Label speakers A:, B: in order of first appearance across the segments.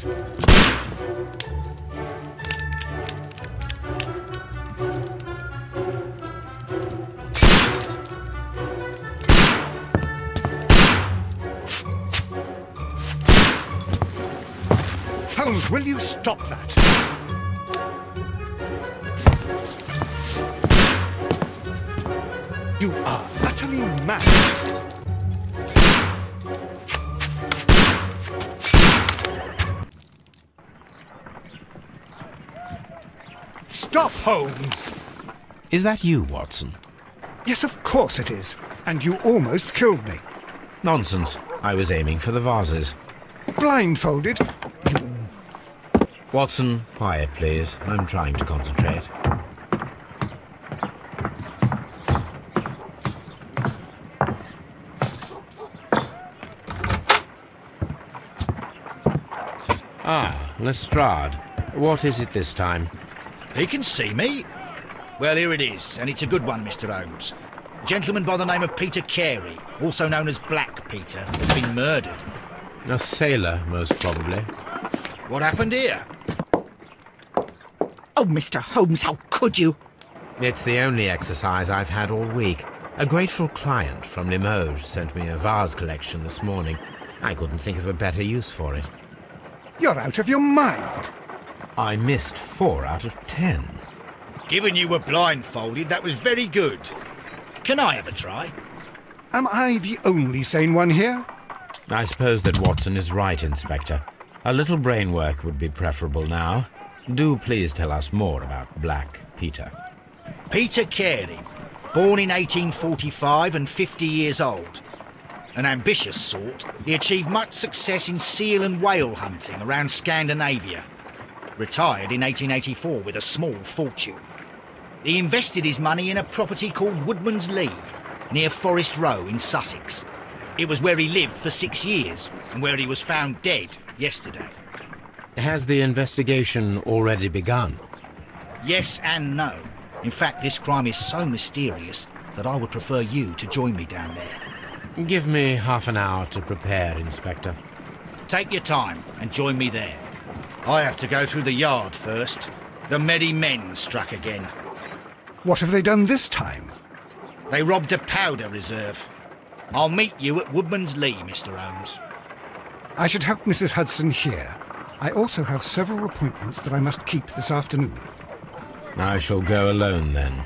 A: Holmes. Holmes, will you stop that? You are utterly mad. Stop, Holmes!
B: Is that you, Watson?
A: Yes, of course it is. And you almost killed me.
B: Nonsense. I was aiming for the vases.
A: Blindfolded?
B: Watson, quiet, please. I'm trying to concentrate. Ah, Lestrade. What is it this time?
C: He can see me. Well, here it is, and it's a good one, Mr. Holmes. A gentleman by the name of Peter Carey, also known as Black Peter, has been murdered.
B: A sailor, most probably.
C: What happened here?
D: Oh, Mr. Holmes, how could you?
B: It's the only exercise I've had all week. A grateful client from Limoges sent me a vase collection this morning. I couldn't think of a better use for it.
A: You're out of your mind.
B: I missed 4 out of 10.
C: Given you were blindfolded, that was very good. Can I have a try?
A: Am I the only sane one here?
B: I suppose that Watson is right, Inspector. A little brain work would be preferable now. Do please tell us more about Black Peter.
C: Peter Carey, born in 1845 and 50 years old. An ambitious sort, he achieved much success in seal and whale hunting around Scandinavia. Retired in 1884 with a small fortune. He invested his money in a property called Woodman's Lee, near Forest Row in Sussex. It was where he lived for 6 years, and where he was found dead yesterday.
B: Has the investigation already begun?
C: Yes and no. In fact, this crime is so mysterious that I would prefer you to join me down there.
B: Give me half an hour to prepare, Inspector.
C: Take your time and join me there. I have to go through the yard first. The merry men struck again.
A: What have they done this time?
C: They robbed a powder reserve. I'll meet you at Woodman's Lee, Mr. Holmes.
A: I should help Mrs. Hudson here. I also have several appointments that I must keep this afternoon.
B: I shall go alone, then.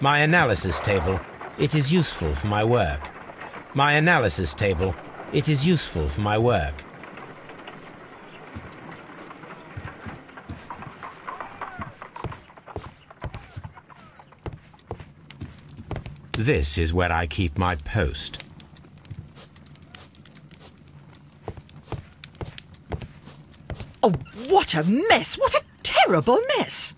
B: My analysis table. It is useful for my work. My analysis table. It is useful for my work. This is where I keep my post.
D: Oh, what a mess! What a terrible mess!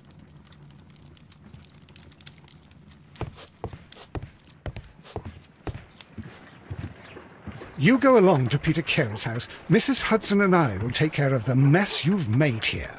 A: You go along to Peter Carey's house. Mrs. Hudson and I will take care of the mess you've made here.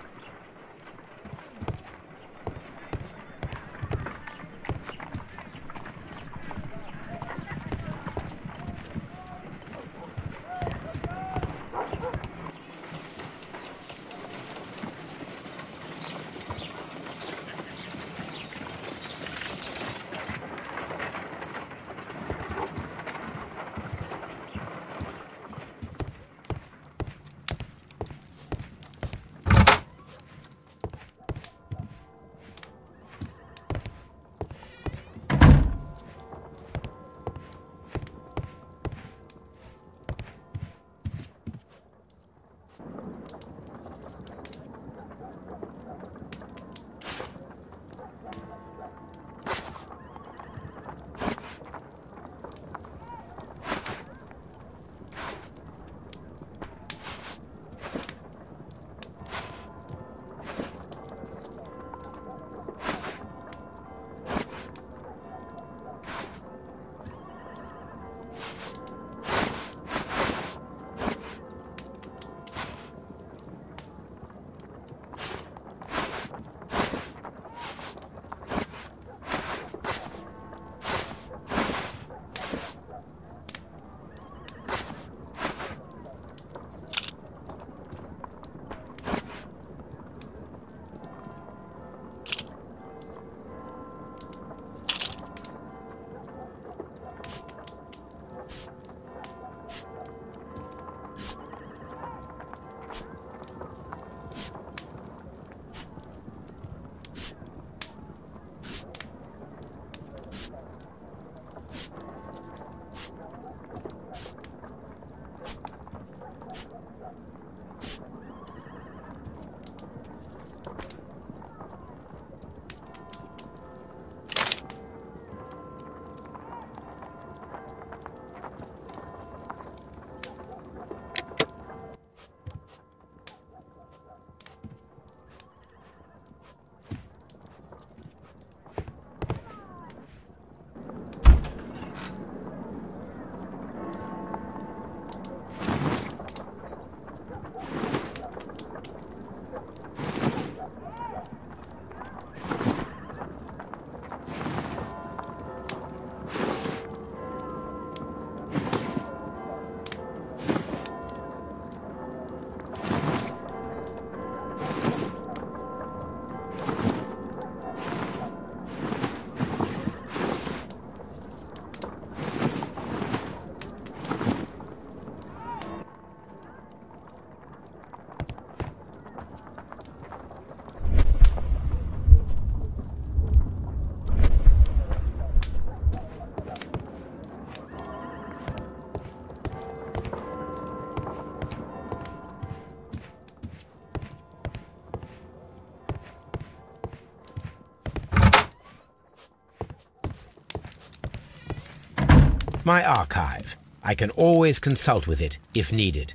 B: My archive. I can always consult with it if needed.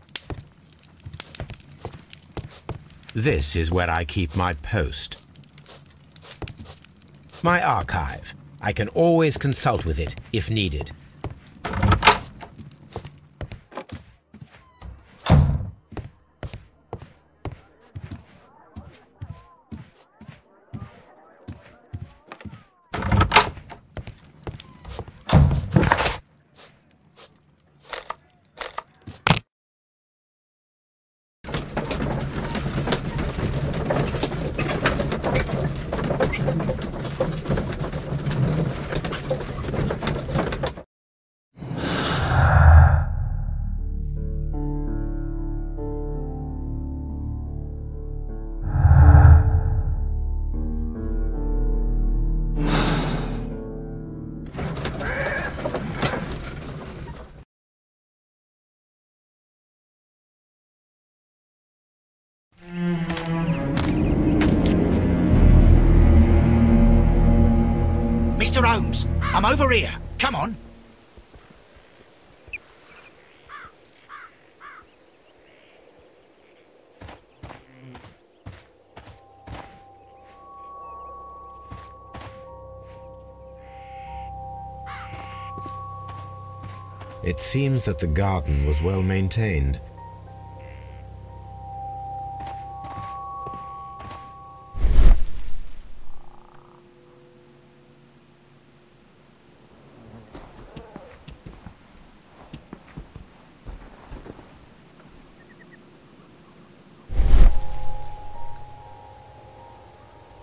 B: This is where I keep my post. My archive. I can always consult with it if needed.
C: Mr. Holmes, I'm over here. Come on.
B: It seems that the garden was well maintained.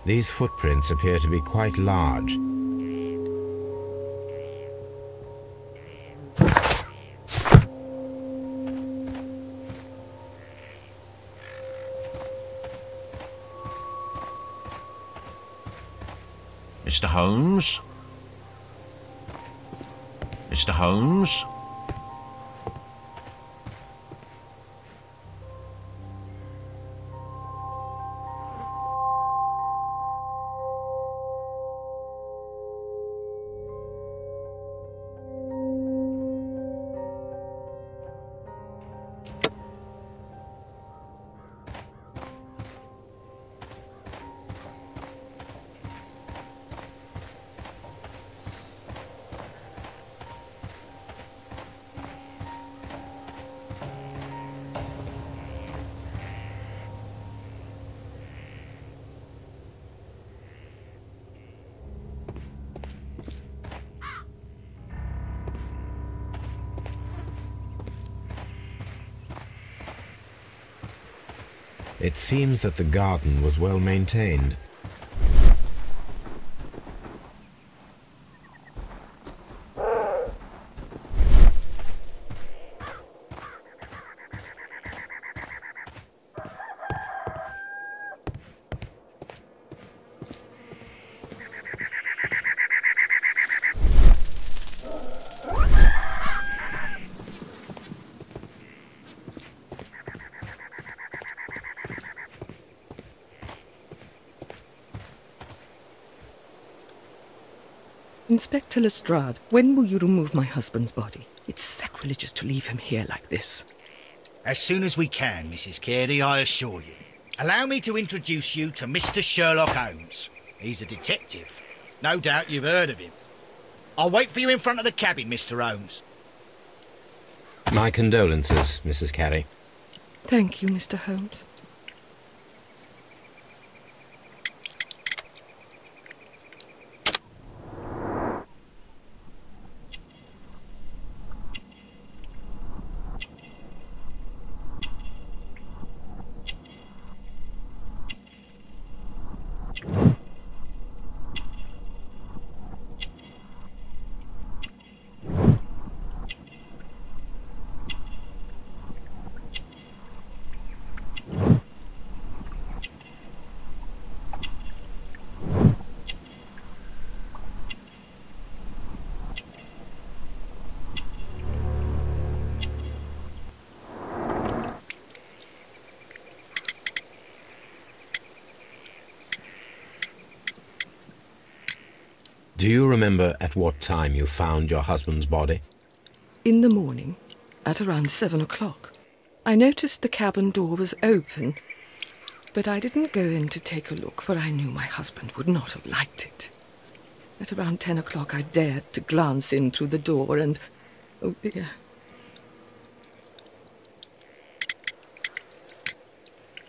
B: These footprints appear to be quite large.
E: Mr. Holmes? Mr. Holmes?
B: It seems that the garden was well maintained.
F: Inspector Lestrade, when will you remove my husband's body? It's sacrilegious to leave him here like this.
C: As soon as we can, Mrs. Carey, I assure you. Allow me to introduce you to Mr. Sherlock Holmes. He's a detective. No doubt you've heard of him. I'll wait for you in front of the cabin, Mr. Holmes.
B: My condolences, Mrs. Carey.
F: Thank you, Mr. Holmes.
B: Do you remember at what time you found your husband's body?
F: In the morning, at around 7 o'clock, I noticed the cabin door was open, but I didn't go in to take a look, for I knew my husband would not have liked it. At around 10 o'clock, I dared to glance in through the door and... oh dear.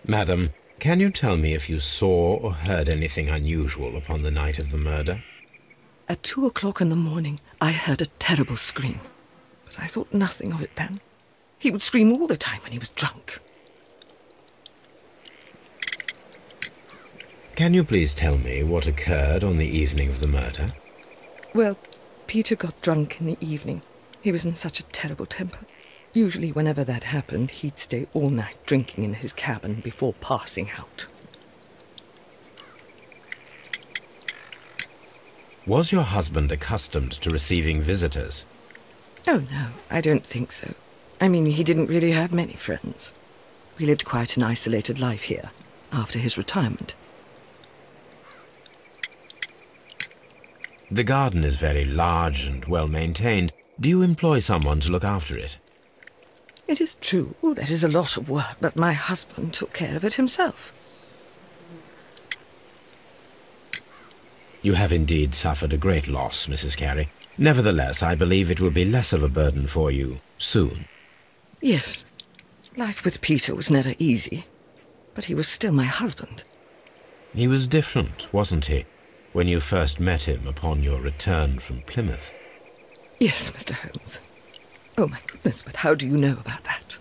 B: Madam, can you tell me if you saw or heard anything unusual upon the night of the murder?
F: At 2 o'clock in the morning, I heard a terrible scream, but I thought nothing of it then. He would scream all the time when he was drunk.
B: Can you please tell me what occurred on the evening of the murder?
F: Well, Peter got drunk in the evening. He was in such a terrible temper. Usually whenever that happened, he'd stay all night drinking in his cabin before passing out.
B: Was your husband accustomed to receiving visitors?
F: Oh, no, I don't think so. I mean, he didn't really have many friends. We lived quite an isolated life here, after his retirement.
B: The garden is very large and well maintained. Do you employ someone to look after it?
F: It is true, there is a lot of work, but my husband took care of it himself.
B: You have indeed suffered a great loss, Mrs. Carey. Nevertheless, I believe it will be less of a burden for you soon.
F: Yes. Life with Peter was never easy, but he was still my husband.
B: He was different, wasn't he, when you first met him upon your return from Plymouth?
F: Yes, Mr. Holmes. Oh, my goodness, but how do you know about that?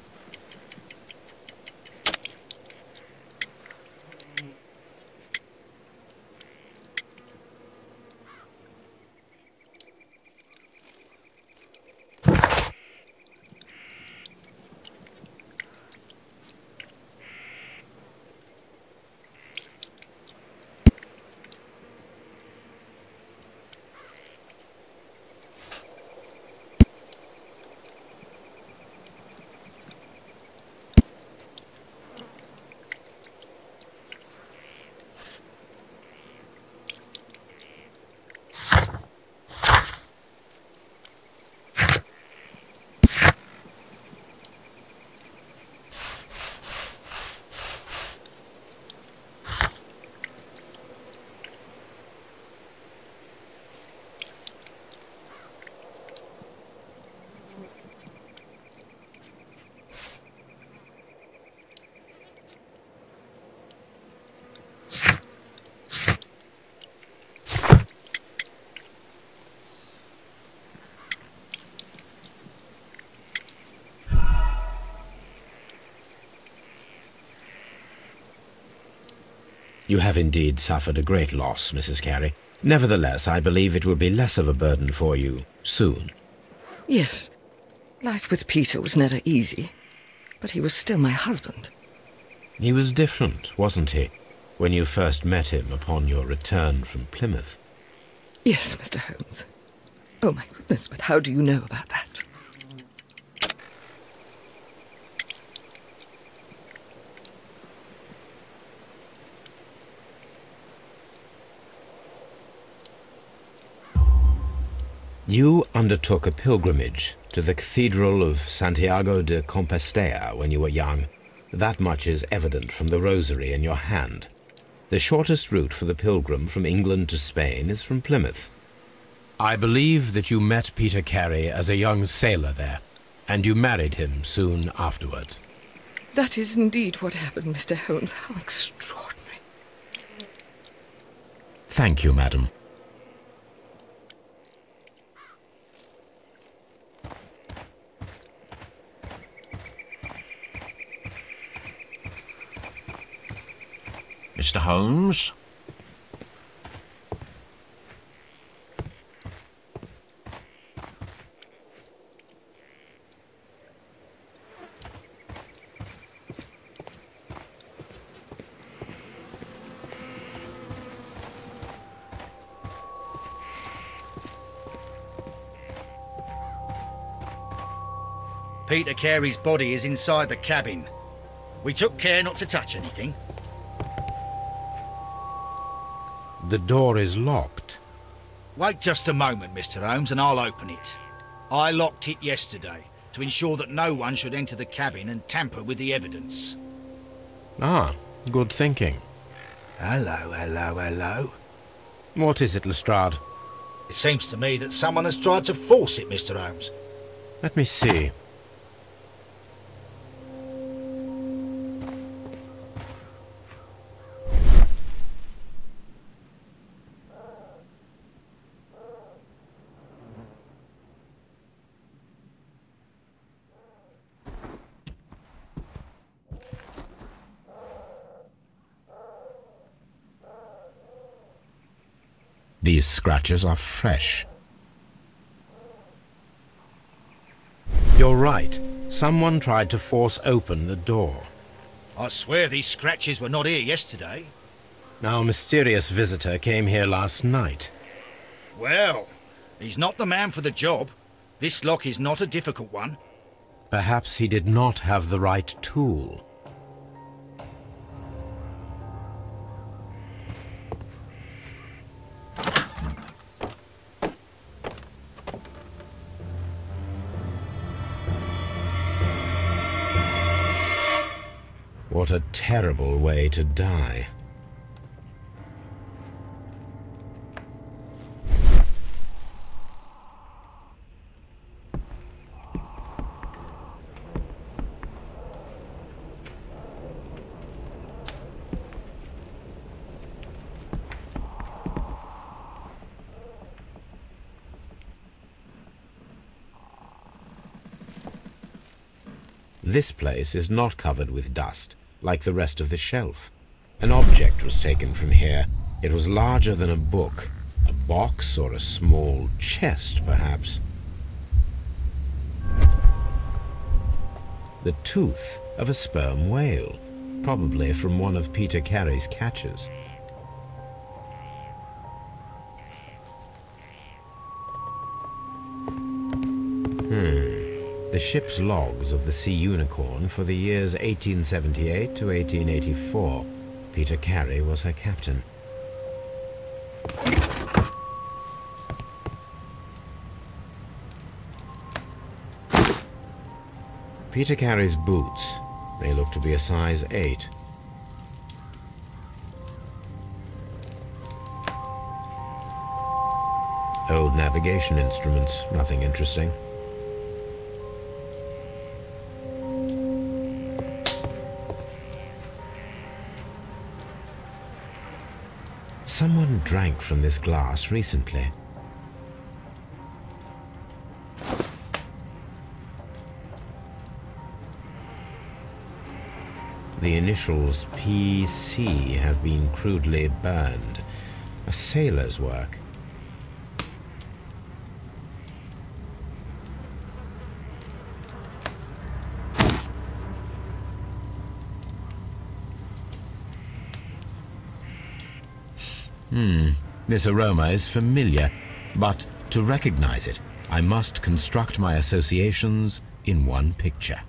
B: You have indeed suffered a great loss, Mrs. Carey. Nevertheless, I believe it will be less of a burden for you soon.
F: Yes. Life with Peter was never easy, but he was still my husband.
B: He was different, wasn't he, when you first met him upon your return from Plymouth?
F: Yes, Mr. Holmes. Oh, my goodness, but how do you know about that?
B: You undertook a pilgrimage to the Cathedral of Santiago de Compostela when you were young. That much is evident from the rosary in your hand. The shortest route for the pilgrim from England to Spain is from Plymouth. I believe that you met Peter Carey as a young sailor there, and you married him soon afterwards.
F: That is indeed what happened, Mr. Holmes. How extraordinary.
B: Thank you, madam.
E: Mr. Holmes?
C: Peter Carey's body is inside the cabin. We took care not to touch anything.
B: The door is locked.
C: Wait just a moment, Mr. Holmes, and I'll open it. I locked it yesterday to ensure that no one should enter the cabin and tamper with the evidence.
B: Ah, good thinking.
C: Hello, hello, hello.
B: What is it, Lestrade?
C: It seems to me that someone has tried to force it, Mr. Holmes.
B: Let me see. These scratches are fresh. You're right. Someone tried to force open the door.
C: I swear these scratches were not here yesterday.
B: Our mysterious visitor came here last night.
C: Well, he's not the man for the job. This lock is not a difficult one.
B: Perhaps he did not have the right tool. What a terrible way to die. This place is not covered with dust, like the rest of the shelf. An object was taken from here. It was larger than a book. A box or a small chest, perhaps. The tooth of a sperm whale, probably from one of Peter Carey's catches. The ship's logs of the Sea Unicorn for the years 1878 to 1884. Peter Carey was her captain. Peter Carey's boots. They look to be a size 8. Old navigation instruments, nothing interesting. Someone drank from this glass recently. The initials PC have been crudely burned. A sailor's work. This aroma is familiar, but to recognize it, I must construct my associations in one picture.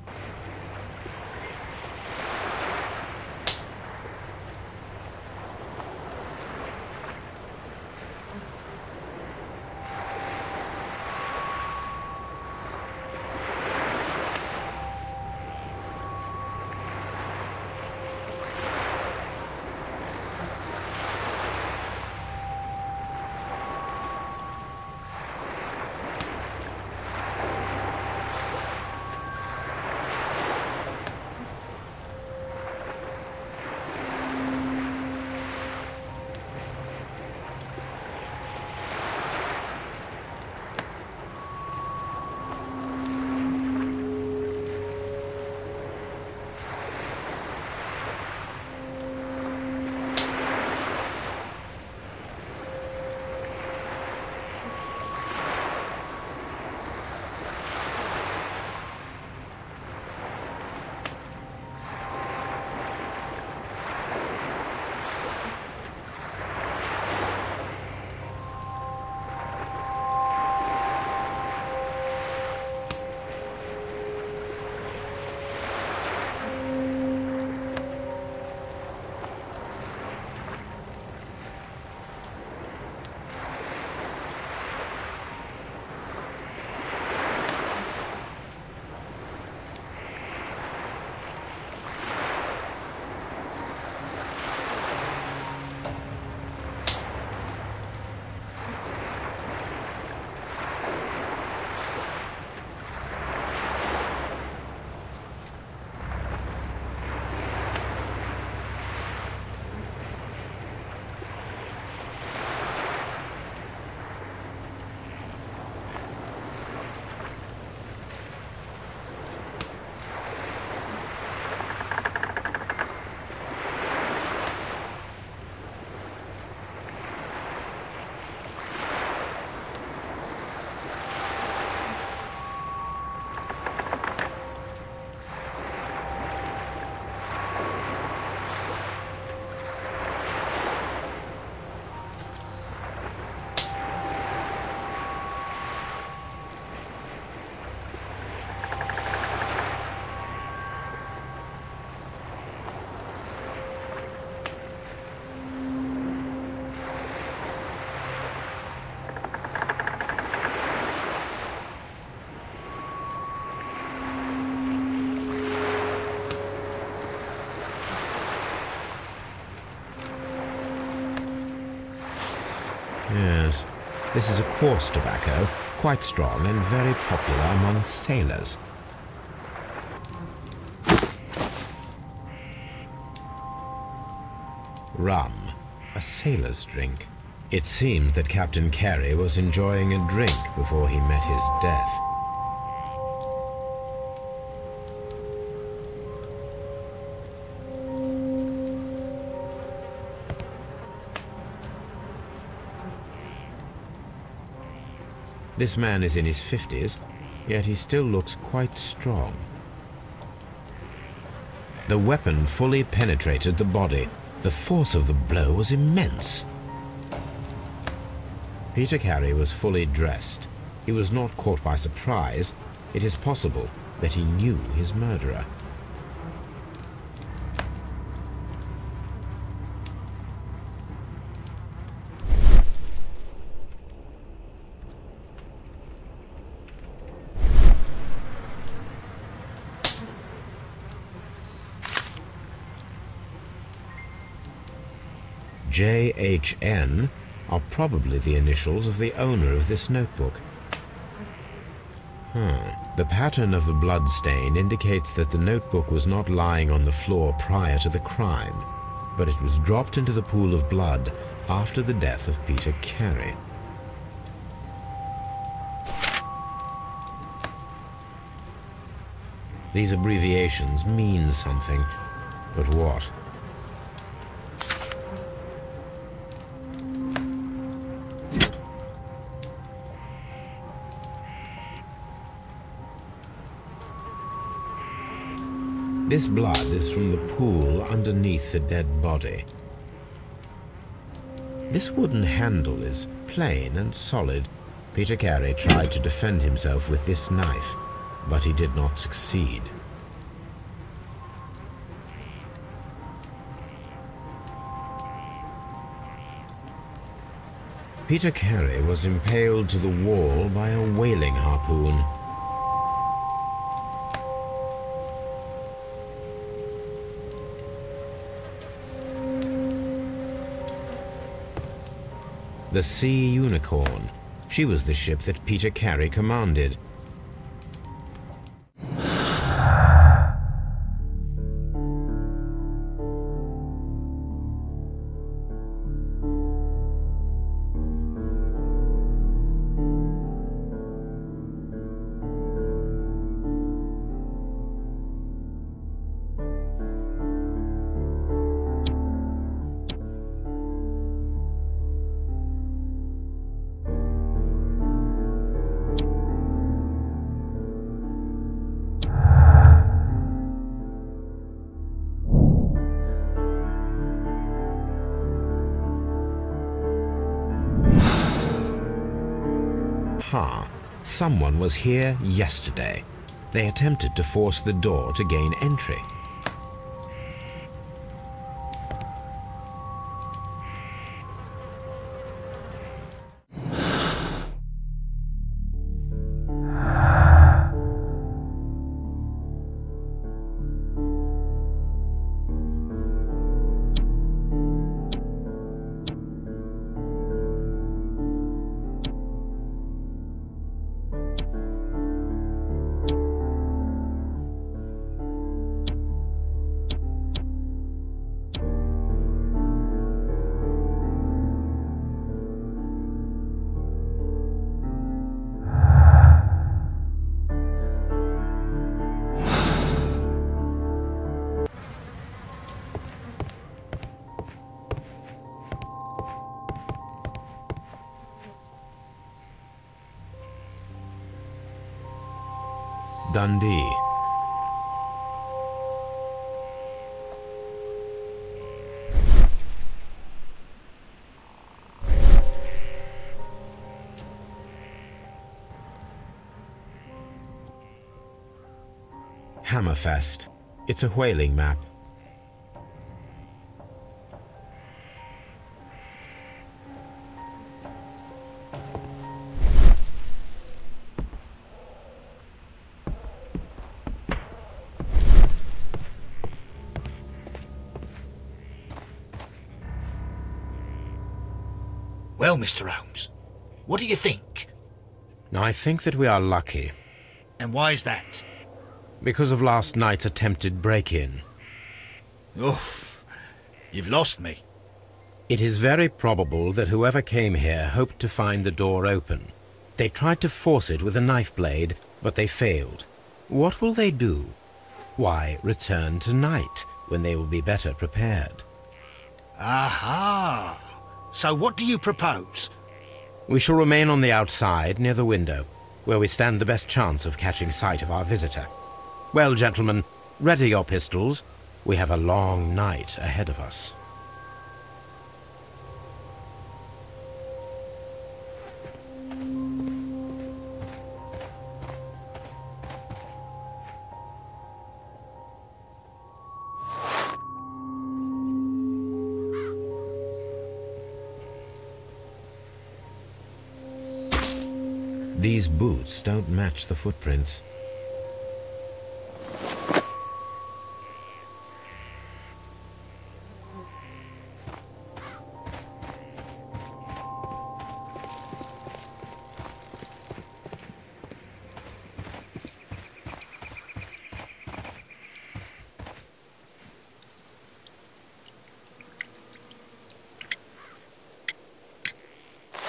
B: Yes, this is a coarse tobacco, quite strong and very popular among sailors. Rum, a sailor's drink. It seems that Captain Carey was enjoying a drink before he met his death. This man is in his 50s, yet he still looks quite strong. The weapon fully penetrated the body. The force of the blow was immense. Peter Carey was fully dressed. He was not caught by surprise. It is possible that he knew his murderer. JHN are probably the initials of the owner of this notebook. The pattern of the blood stain indicates that the notebook was not lying on the floor prior to the crime, but it was dropped into the pool of blood after the death of Peter Carey. These abbreviations mean something, but what? This blood is from the pool underneath the dead body. This wooden handle is plain and solid. Peter Carey tried to defend himself with this knife, but he did not succeed. Peter Carey was impaled to the wall by a whaling harpoon. The Sea Unicorn. She was the ship that Peter Carey commanded. Someone was here yesterday. They attempted to force the door to gain entry. Dundee. Hammerfest. It's a whaling map.
C: Well, Mr. Holmes, what do you think?
B: I think that we are lucky,
C: And why is that?
B: because of last night's attempted break-in.
C: Oof, you've lost me.
B: It is very probable that whoever came here hoped to find the door open. They tried to force it with a knife blade, but they failed. What will they do? Why, return tonight, when they will be better prepared.
C: Aha! So what do you propose?
B: We shall remain on the outside, near the window, where we stand the best chance of catching sight of our visitor. Well, gentlemen, ready your pistols. We have a long night ahead of us. These boots don't match the footprints.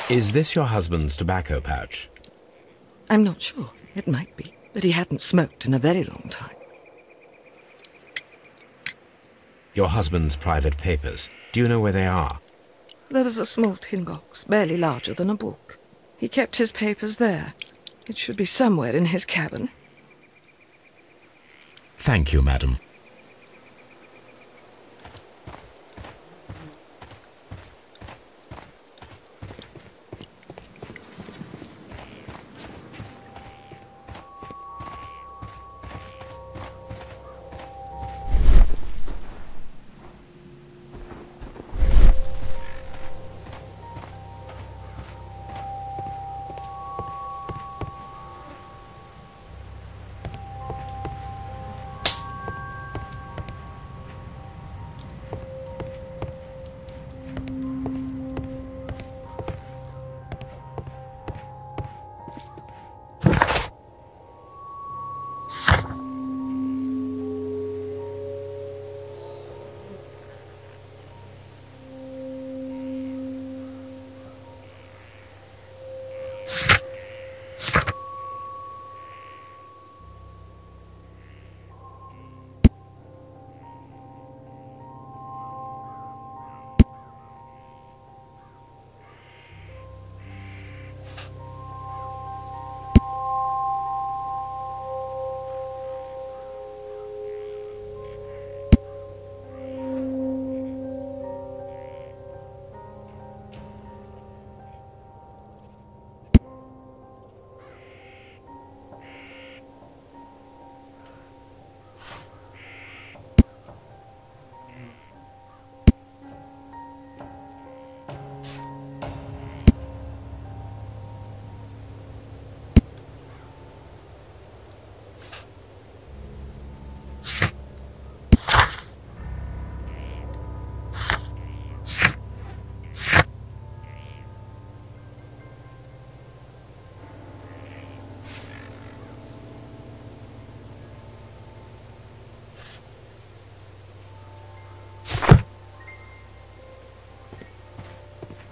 B: Is this your husband's tobacco pouch?
F: I'm not sure. It might be, but he hadn't smoked in a very long time.
B: Your husband's private papers. Do you know where they are?
F: There was a small tin box, barely larger than a book. He kept his papers there. It should be somewhere in his cabin.
B: Thank you, madam.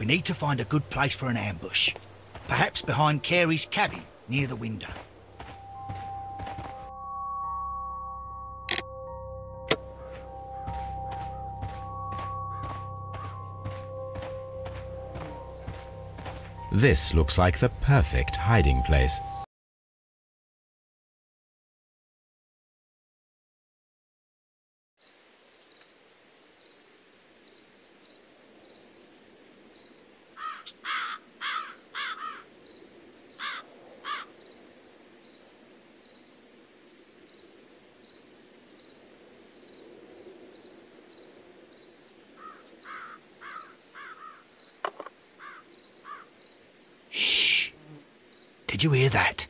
C: We need to find a good place for an ambush. Perhaps behind Carey's cabin, near the window.
B: This looks like the perfect hiding place.
C: Did you hear that?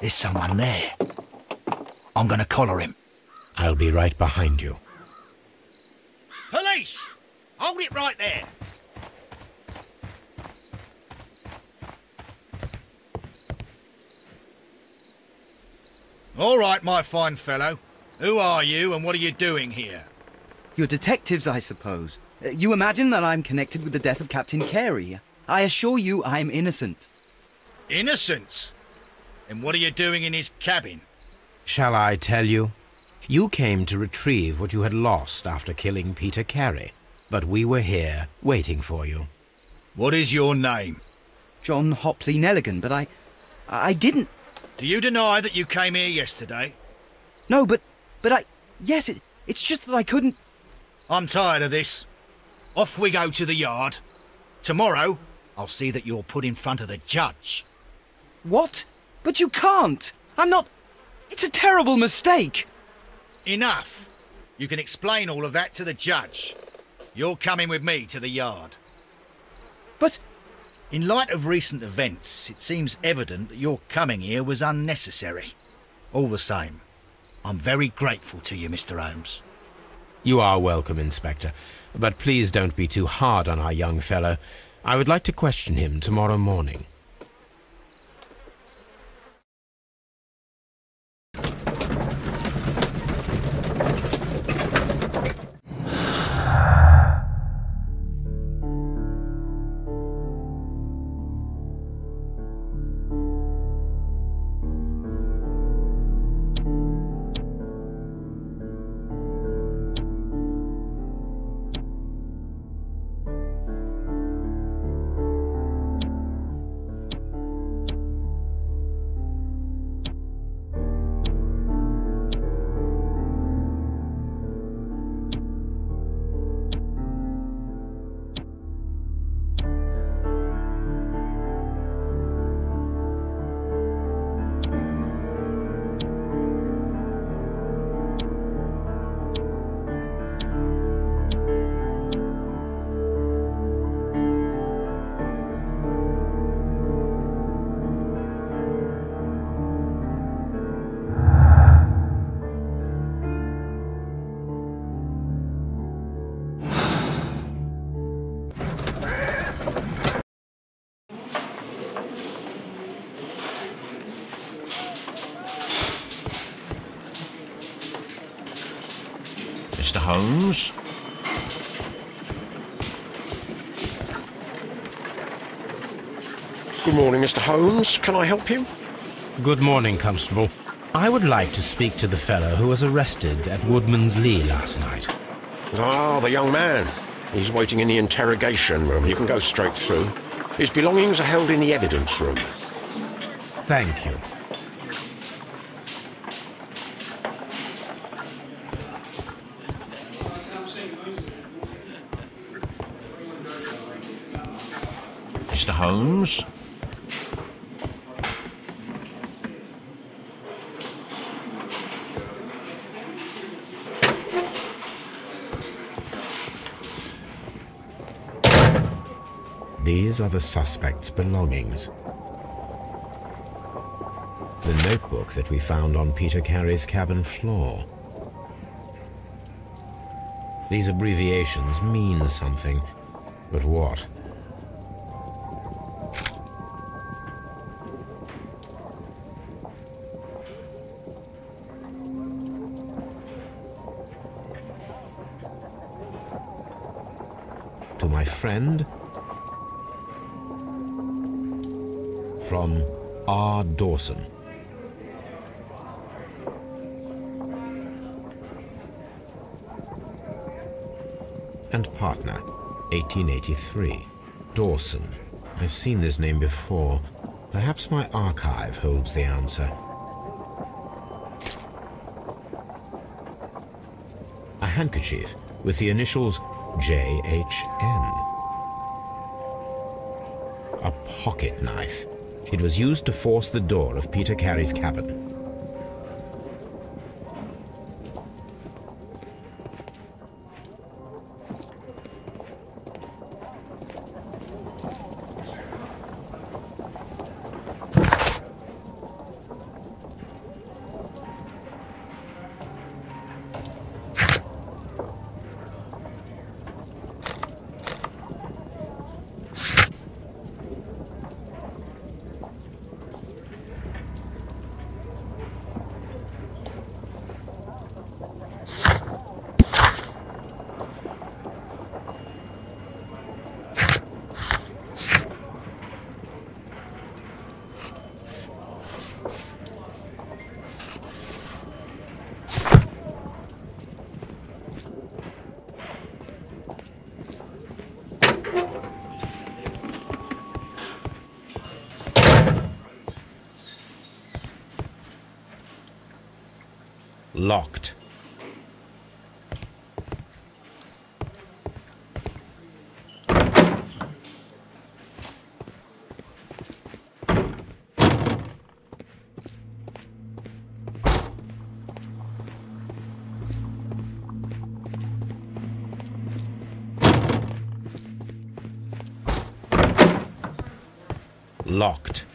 C: There's someone there. I'm gonna collar him.
B: I'll be right behind you.
C: Police! Hold it right there! All right, my fine fellow. Who are you and what are you doing here?
G: You're detectives, I suppose. You imagine that I'm connected with the death of Captain Carey. I assure you I'm innocent.
C: Innocent? And what are you doing in his cabin?
B: Shall I tell you? You came to retrieve what you had lost after killing Peter Carey, but we were here waiting for you.
C: What is your name?
G: John Hopley Nelligan, but I didn't...
C: Do you deny that you came here yesterday?
G: No, but yes, it's just that I couldn't...
C: I'm tired of this. Off we go to the yard. Tomorrow, I'll see that you're put in front of the judge.
G: What? But you can't! I'm not... It's a terrible mistake!
C: Enough! You can explain all of that to the judge. You're coming with me to the yard.
G: But...
C: In light of recent events, it seems evident that your coming here was unnecessary. All the same, I'm very grateful to you, Mr. Holmes.
B: You are welcome, Inspector, but please don't be too hard on our young fellow. I would like to question him tomorrow morning.
E: Mr. Holmes?
H: Good morning, Mr. Holmes. Can I help you?
B: Good morning, Constable. I would like to speak to the fellow who was arrested at Woodman's Lee last night.
H: Ah, the young man. He's waiting in the interrogation room. You can go straight through. His belongings are held in the evidence room.
B: Thank you.
E: Mr. Holmes?
B: These are the suspect's belongings. The notebook that we found on Peter Carey's cabin floor. These abbreviations mean something, but what? To my friend? From R. Dawson. And partner, 1883. Dawson. I've seen this name before. Perhaps my archive holds the answer. A handkerchief with the initials J.H.N. A pocket knife. It was used to force the door of Peter Carey's cabin. Locked. Locked.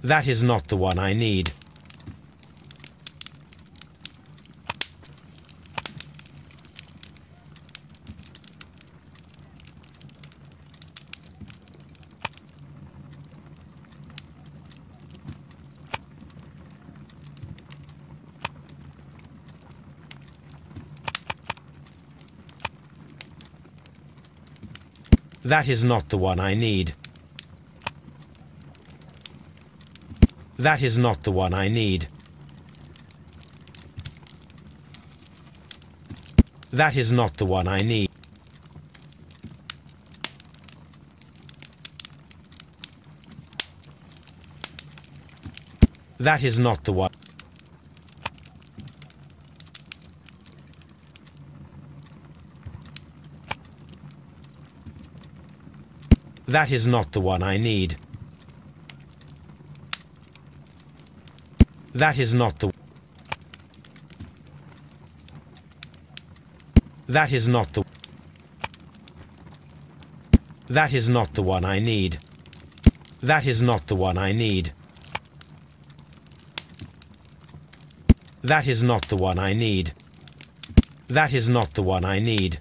B: That is not the one I need. That is not the one I need. That is not the one I need. That is not the one I need. That is not the one. That is not the one I need. That is not the... That is not the... That is not the one I need. That is not the one I need. That is not the one I need. That is not the one I need.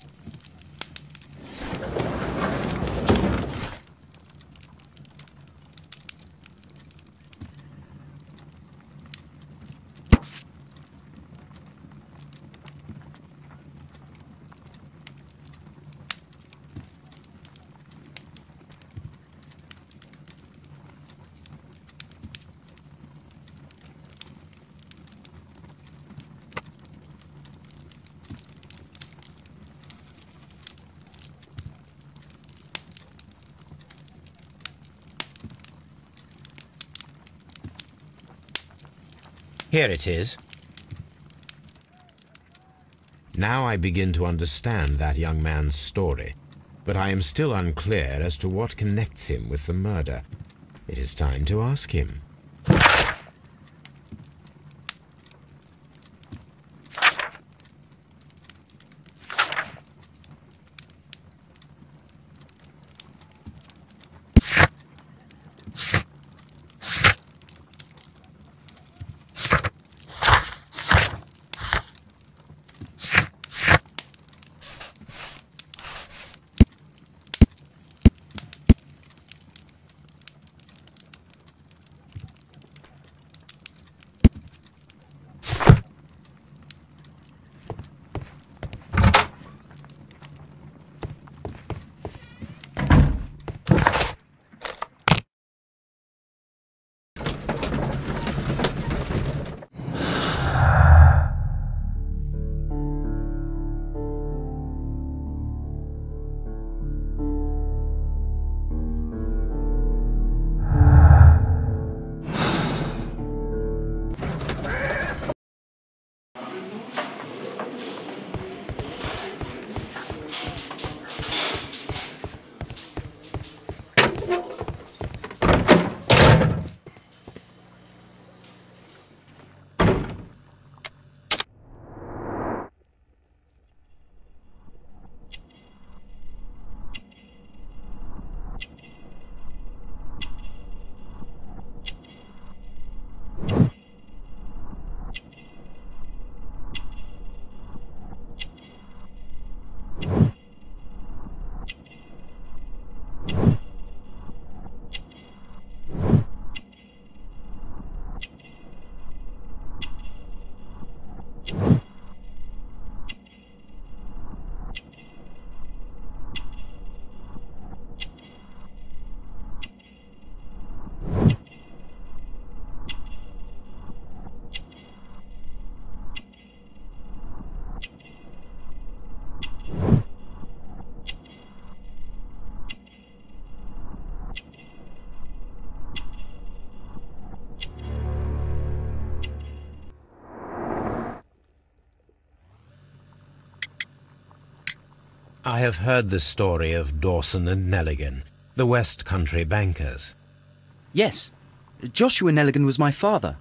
B: Here it is. Now I begin to understand that young man's story, but I am still unclear as to what connects him with the murder. It is time to ask him. I have heard the story of Dawson and Nelligan, the West Country bankers.
G: Yes, Joshua Nelligan was my father.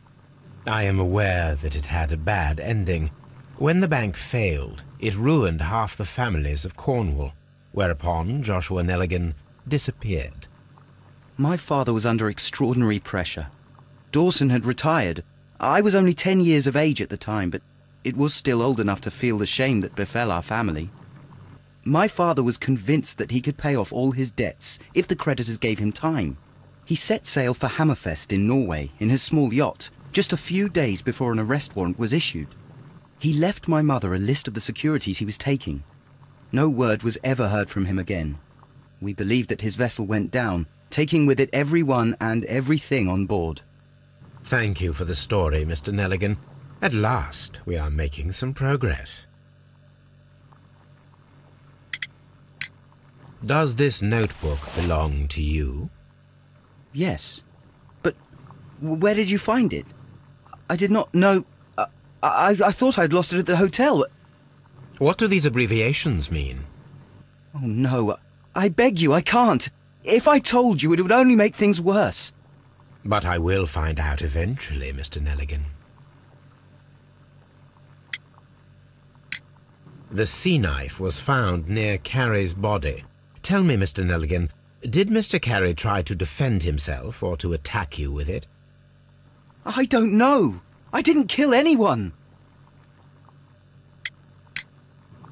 B: I am aware that it had a bad ending. When the bank failed, it ruined half the families of Cornwall, whereupon Joshua Nelligan disappeared.
G: My father was under extraordinary pressure. Dawson had retired. I was only 10 years of age at the time, but it was still old enough to feel the shame that befell our family. My father was convinced that he could pay off all his debts if the creditors gave him time. He set sail for Hammerfest in Norway in his small yacht, just a few days before an arrest warrant was issued. He left my mother a list of the securities he was taking. No word was ever heard from him again. We believe that his vessel went down, taking with it everyone and everything on board.
B: Thank you for the story, Mr. Nelligan. At last, we are making some progress. Does this notebook belong to you?
G: Yes. But where did you find it? I did not know... I thought I'd lost it at the hotel.
B: What do these abbreviations mean?
G: Oh, no. I beg you, I can't. If I told you, it would only make things worse.
B: But I will find out eventually, Mr. Nelligan. The sea knife was found near Carey's body. Tell me, Mr. Nelligan, did Mr. Carey try to defend himself or to attack you with it?
G: I don't know. I didn't kill anyone.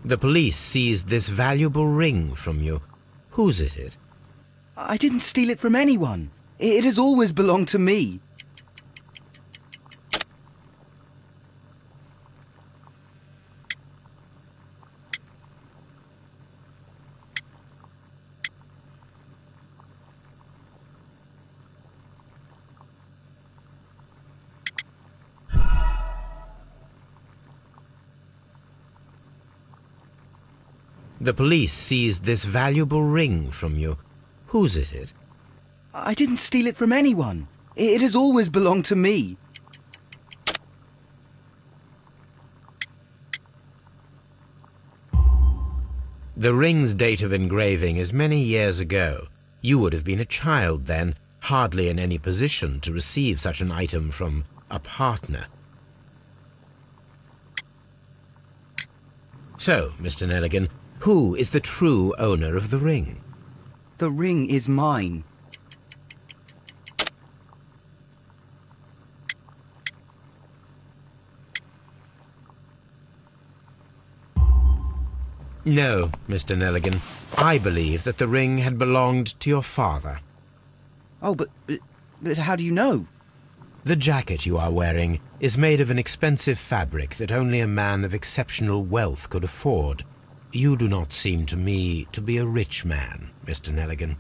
B: The police seized this valuable ring from you. Whose is it?
G: I didn't steal it from anyone. It has always belonged to me.
B: The police seized this valuable ring from you. Whose is it?
G: I didn't steal it from anyone. It has always belonged to me.
B: The ring's date of engraving is many years ago. You would have been a child then, hardly in any position to receive such an item from a partner. So, Mr. Nelligan, who is the true owner of the ring?
G: The ring is mine.
B: No, Mr. Nelligan. I believe that the ring had belonged to your father.
G: Oh, but how do you know?
B: The jacket you are wearing is made of an expensive fabric that only a man of exceptional wealth could afford. You do not seem to me to be a rich man, Mr. Nelligan.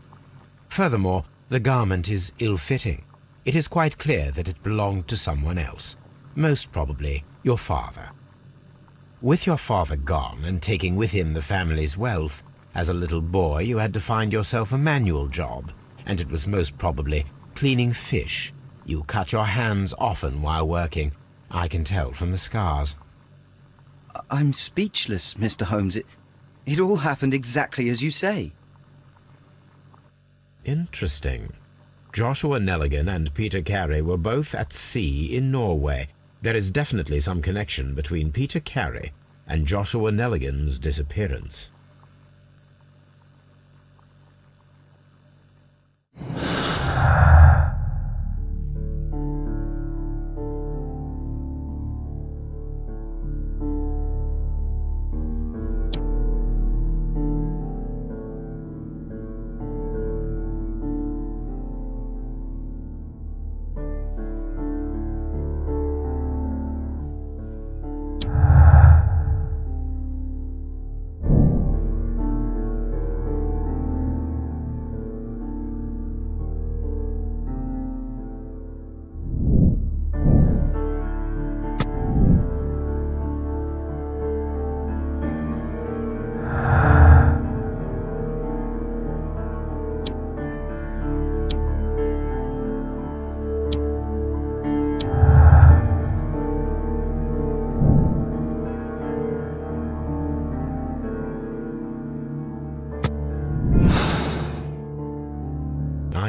B: Furthermore, the garment is ill-fitting. It is quite clear that it belonged to someone else, most probably your father. With your father gone and taking with him the family's wealth, as a little boy you had to find yourself a manual job, and it was most probably cleaning fish. You cut your hands often while working. I can tell from the scars.
G: I'm speechless, Mr. Holmes. It all happened exactly as you say.
B: Interesting. Joshua Nelligan and Peter Carey were both at sea in Norway. There is definitely some connection between Peter Carey and Joshua Nelligan's disappearance.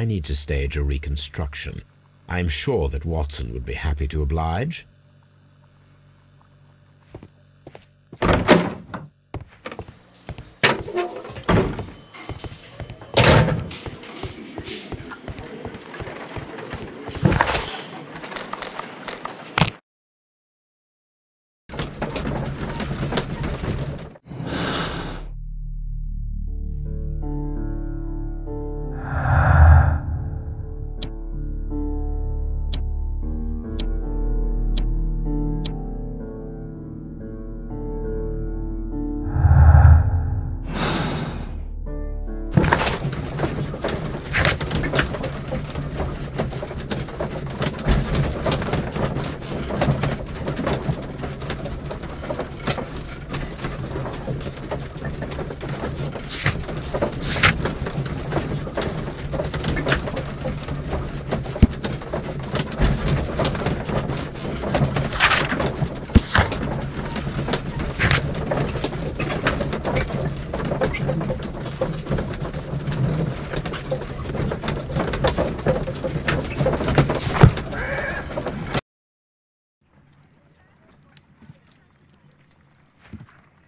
B: I need to stage a reconstruction. I'm sure that Watson would be happy to oblige.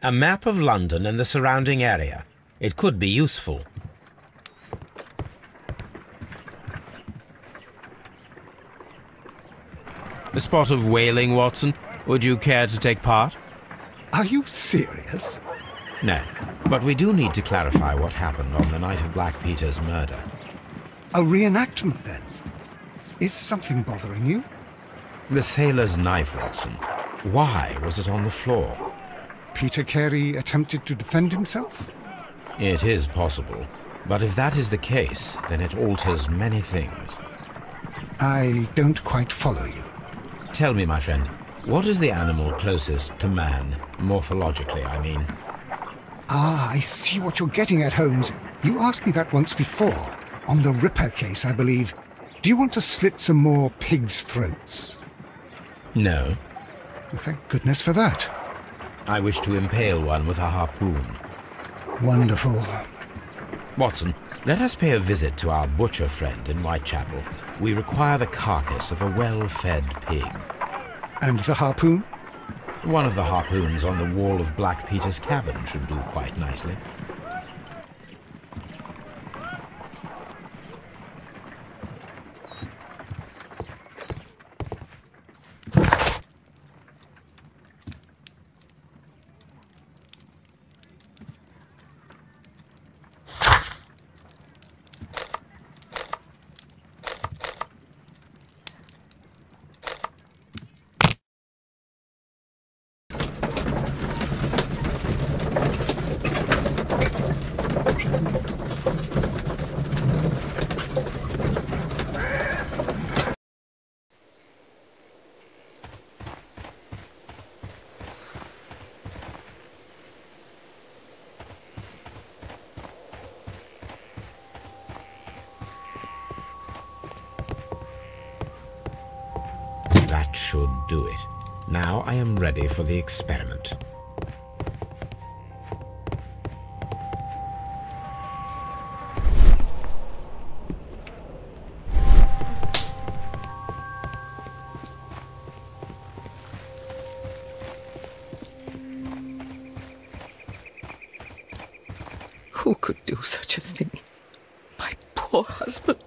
B: A map of London and the surrounding area. It could be useful.
I: A spot of whaling, Watson. Would you care to take part?
A: Are you serious?
B: No, but we do need to clarify what happened on the night of Black Peter's murder.
A: A reenactment, then? Is something bothering you?
B: The sailor's knife, Watson. Why was it on the floor?
A: Peter Carey attempted to defend himself?
B: It is possible. But if that is the case, then it alters many things.
A: I don't quite follow you.
B: Tell me, my friend, what is the animal closest to man, morphologically, I mean?
A: Ah, I see what you're getting at, Holmes. You asked me that once before. On the Ripper case, I believe. Do you want to slit some more pigs' throats?
B: No.
A: Well, thank goodness for that.
B: I wish to impale one with a harpoon.
A: Wonderful.
B: Watson, let us pay a visit to our butcher friend in Whitechapel. We require the carcass of a well-fed pig.
A: And the harpoon?
B: One of the harpoons on the wall of Black Peter's cabin should do quite nicely. That should do it. Now I am ready for the experiment.
F: Who could do such a thing? My poor husband.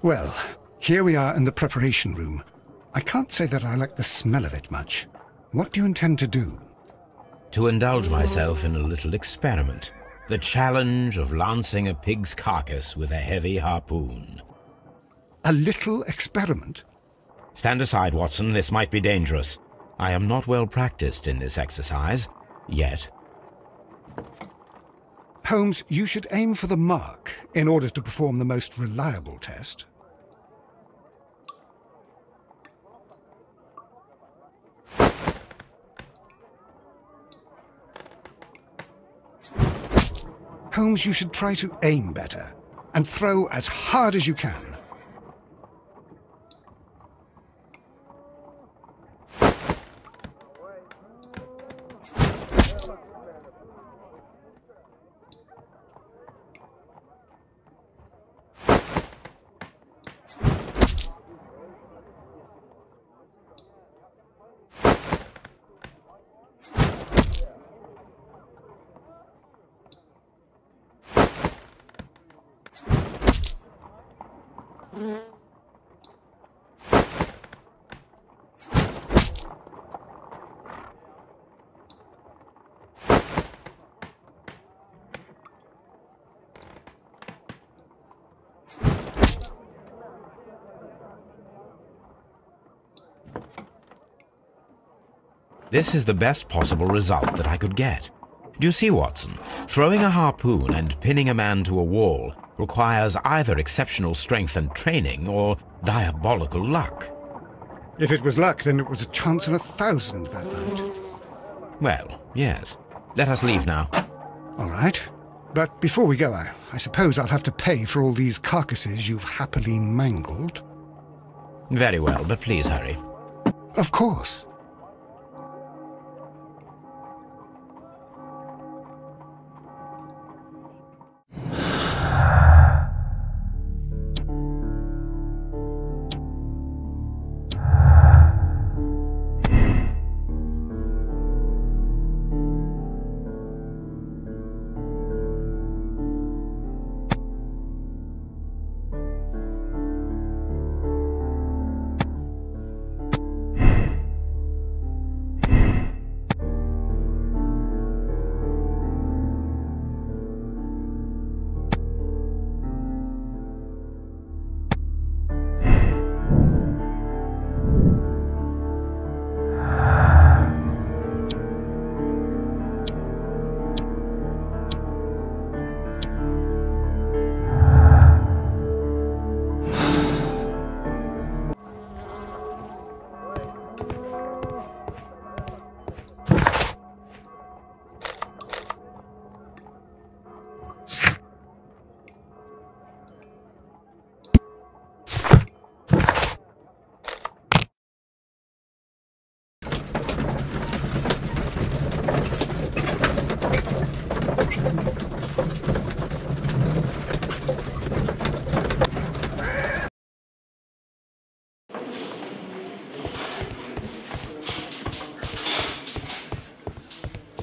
A: Well, here we are in the preparation room. I can't say that I like the smell of it much. What do you intend to do?
B: To indulge myself in a little experiment. The challenge of lancing a pig's carcass with a heavy harpoon.
A: A little experiment?
B: Stand aside, Watson. This might be dangerous. I am not well practiced in this exercise. Yet.
A: Holmes, you should aim for the mark in order to perform the most reliable test. Holmes, you should try to aim better and throw as hard as you can.
B: This is the best possible result that I could get. Do you see, Watson? Throwing a harpoon and pinning a man to a wall requires either exceptional strength and training or diabolical luck.
A: If it was luck, then it was a chance in 1,000 that night.
B: Well, yes. Let us leave now.
A: All right. But before we go, I suppose I'll have to pay for all these carcasses you've happily mangled.
B: Very well, but please hurry.
A: Of course.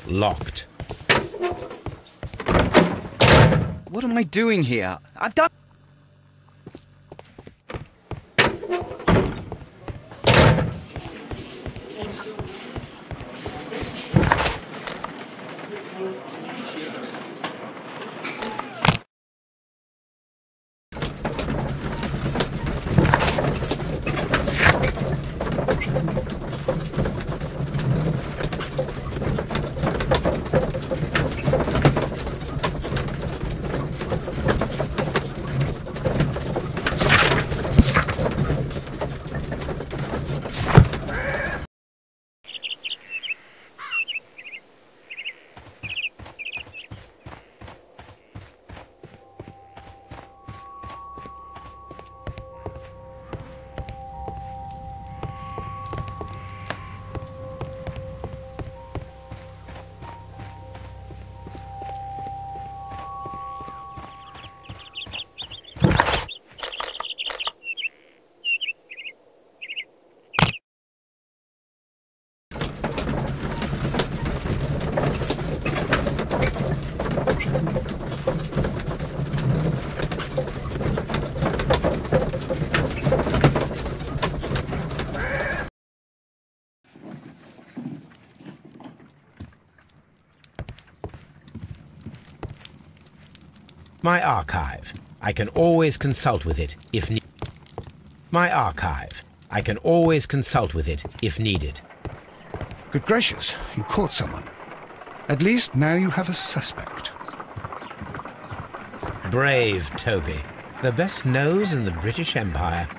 B: Locked.
G: What am I doing here? I've done...
B: My archive. I can always consult with it if needed. My archive. I can always consult with it if needed.
A: Good gracious, you caught someone. At least now you have a suspect.
B: Brave Toby. The best nose in the British Empire.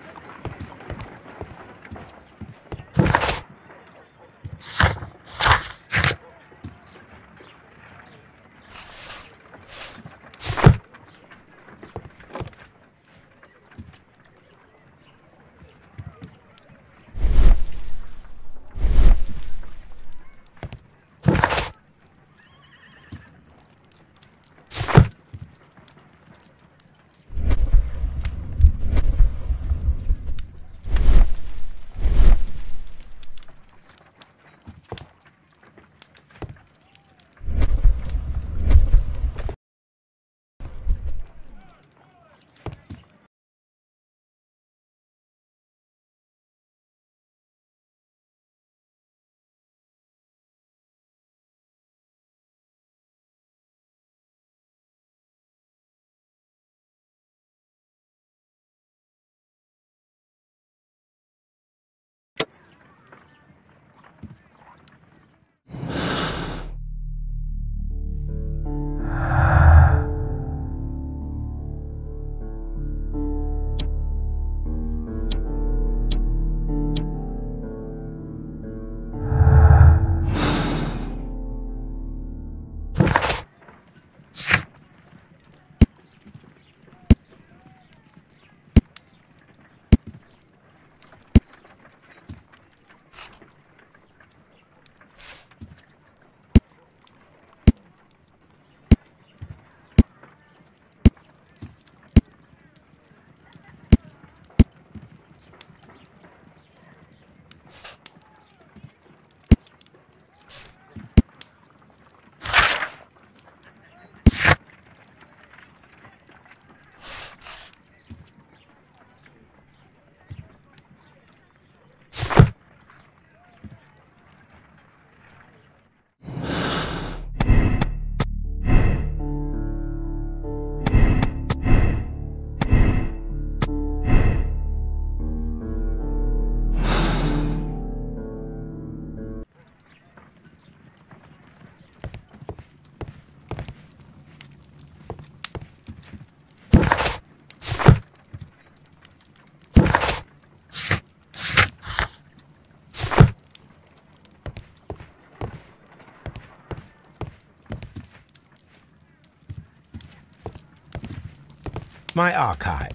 B: My archive.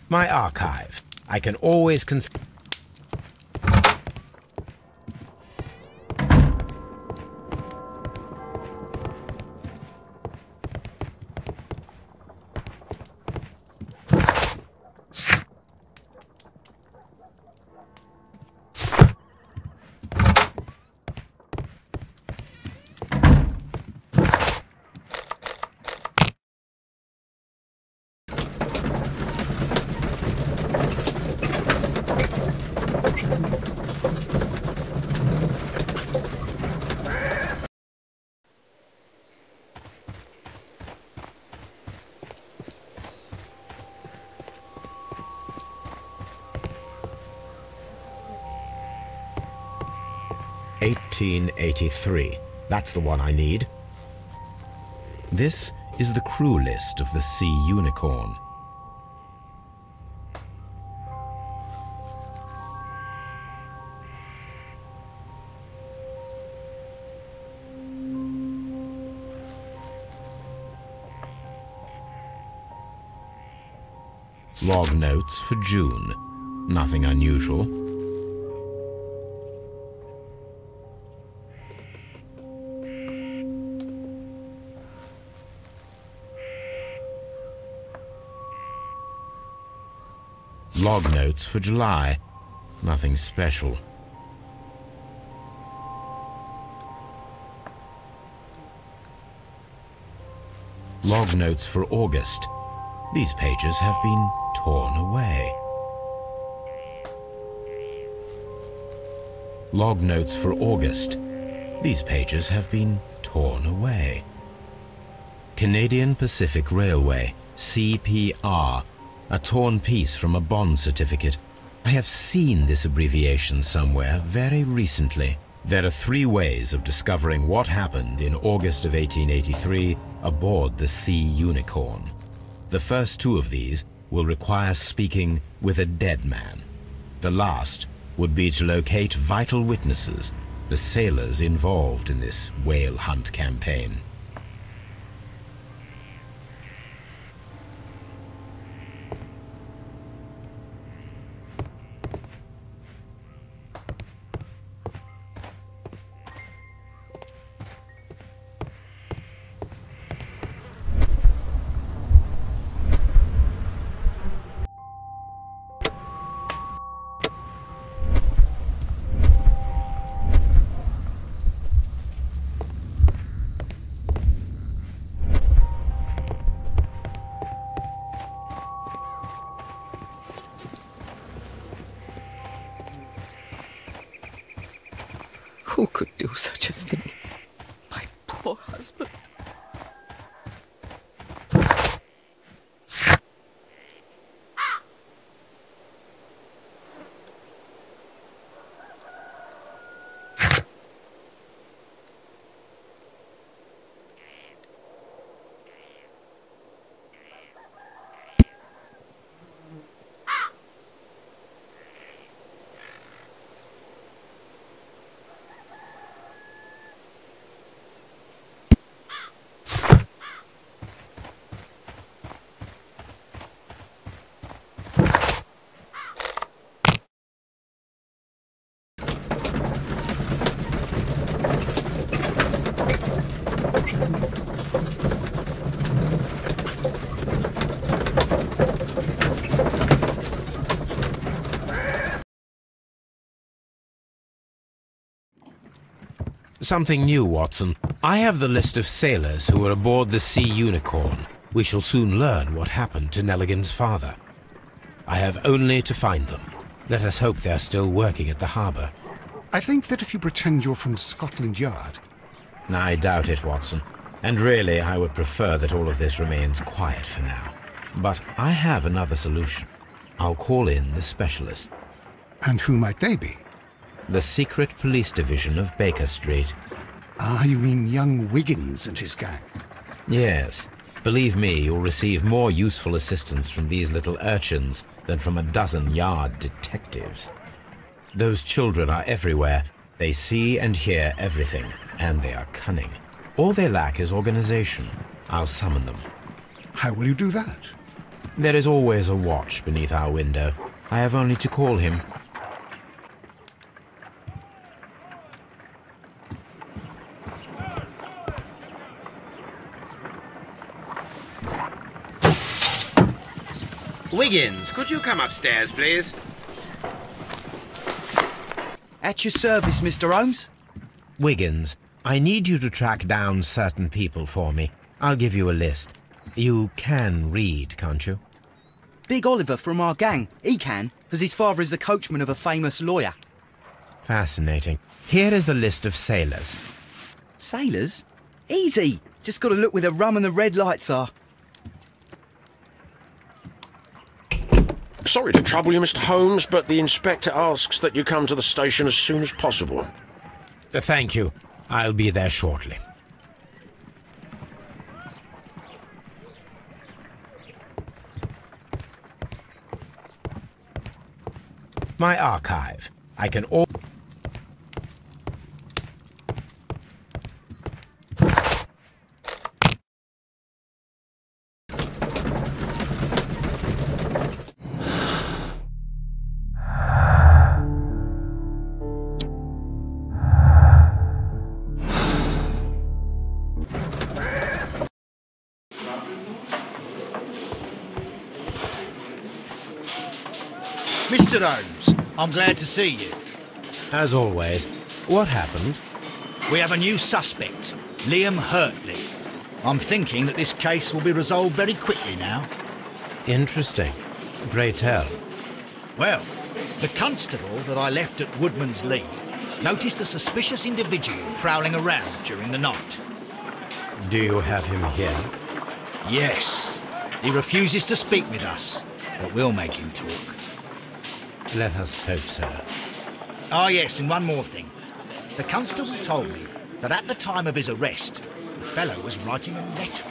B: My archive. I can always $18.83. That's the one I need. This is the crew list of the Sea Unicorn. Log notes for June. Nothing unusual. Log notes for July. Nothing special. Log notes for August. These pages have been torn away. Log notes for August. These pages have been torn away. Canadian Pacific Railway, CPR. A torn piece from a bond certificate. I have seen this abbreviation somewhere very recently. There are 3 ways of discovering what happened in August of 1883 aboard the Sea Unicorn. The first 2 of these will require speaking with a dead man. The last would be to locate vital witnesses, the sailors involved in this whale hunt campaign.
F: Who could do such a thing? My poor husband.
I: Something new, Watson. I have the list of sailors who were aboard the Sea Unicorn. We shall soon learn what happened to Nelligan's father. I have only to find them. Let us hope they're still working at the harbour.
A: I think that if you pretend you're from Scotland Yard...
B: I doubt it, Watson. And really, I would prefer that all of this remains quiet for now. But I have another solution. I'll call in the specialist.
A: And who might they be?
B: The secret police division of Baker Street.
A: Ah, you mean young Wiggins and his gang?
B: Yes. Believe me, you'll receive more useful assistance from these little urchins than from a dozen yard detectives. Those children are everywhere. They see and hear everything, and they are cunning. All they lack is organization. I'll summon them.
A: How will you do that?
B: There is always a watch beneath our window. I have only to call him.
J: Wiggins, could you come upstairs, please?
G: At your service, Mr. Holmes.
B: Wiggins, I need you to track down certain people for me. I'll give you a list. You can read, can't you?
G: Big Oliver from our gang. He can, because his father is the coachman of a famous lawyer.
B: Fascinating. Here is the list of sailors.
G: Sailors? Easy. Just got to look where the rum and the red lights are.
H: Sorry to trouble you, Mr. Holmes, but the inspector asks that you come to the station as soon as possible.
I: Thank you. I'll be there shortly.
B: My archive. I can
C: Mr. Holmes, I'm glad to see you.
B: As always. What happened?
C: We have a new suspect, Liam Hurtley. I'm thinking that this case will be resolved very quickly now.
B: Interesting. Pray tell.
C: Well, the constable that I left at Woodman's Lee noticed a suspicious individual prowling around during the night.
B: Do you have him here?
C: Yes. He refuses to speak with us, but we'll make him talk.
B: Let us hope so.
C: Ah, yes, and one more thing. The constable told me that at the time of his arrest, the fellow was writing a letter.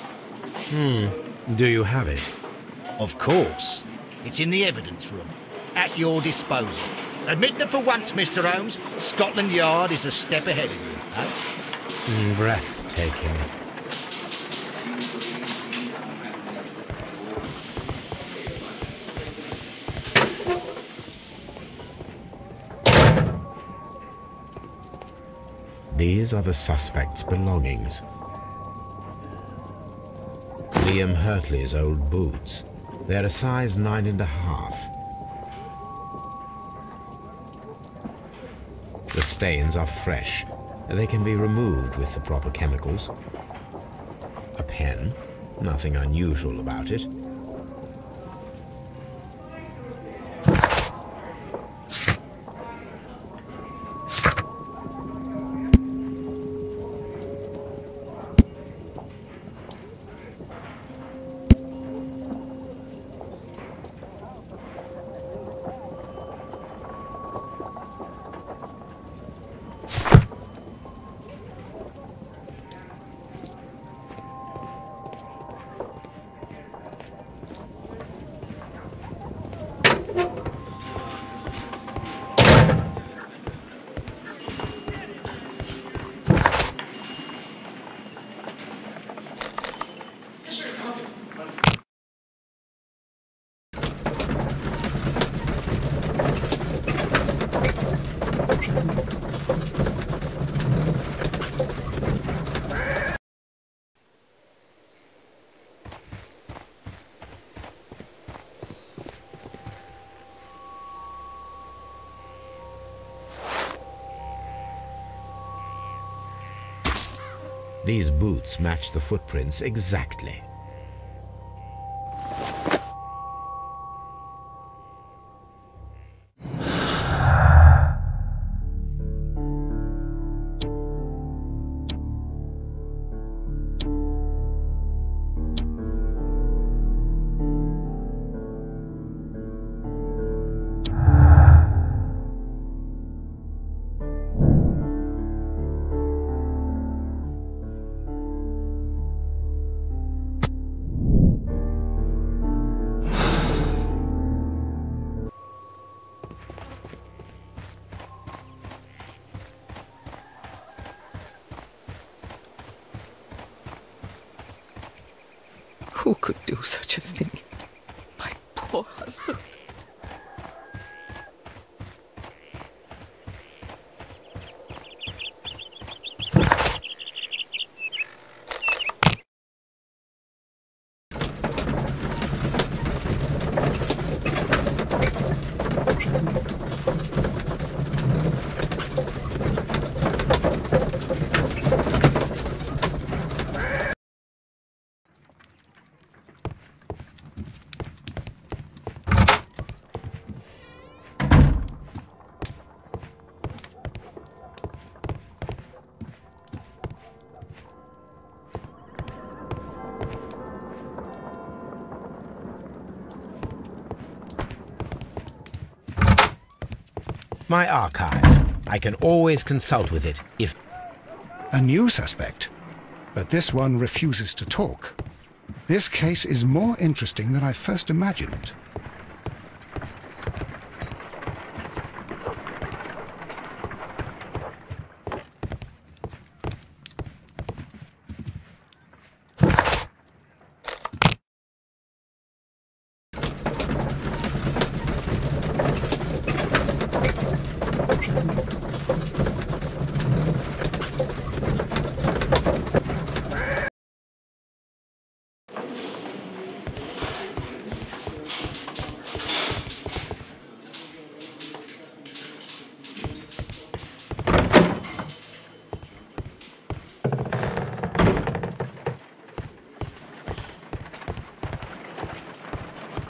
I: Do you have it?
C: Of course. It's in the evidence room, at your disposal. Admit that for once, Mr. Holmes, Scotland Yard is a step ahead of you, eh?
I: Breathtaking.
B: These are the suspect's belongings. Liam Hurtley's old boots. They're a size 9.5. The stains are fresh. They can be removed with the proper chemicals. A pen. Nothing unusual about it. These boots match the footprints exactly.
F: Who could do such a thing? My poor husband.
B: My archive. I can always consult with it if...
A: A new suspect, but this one refuses to talk. This case is more interesting than I first imagined.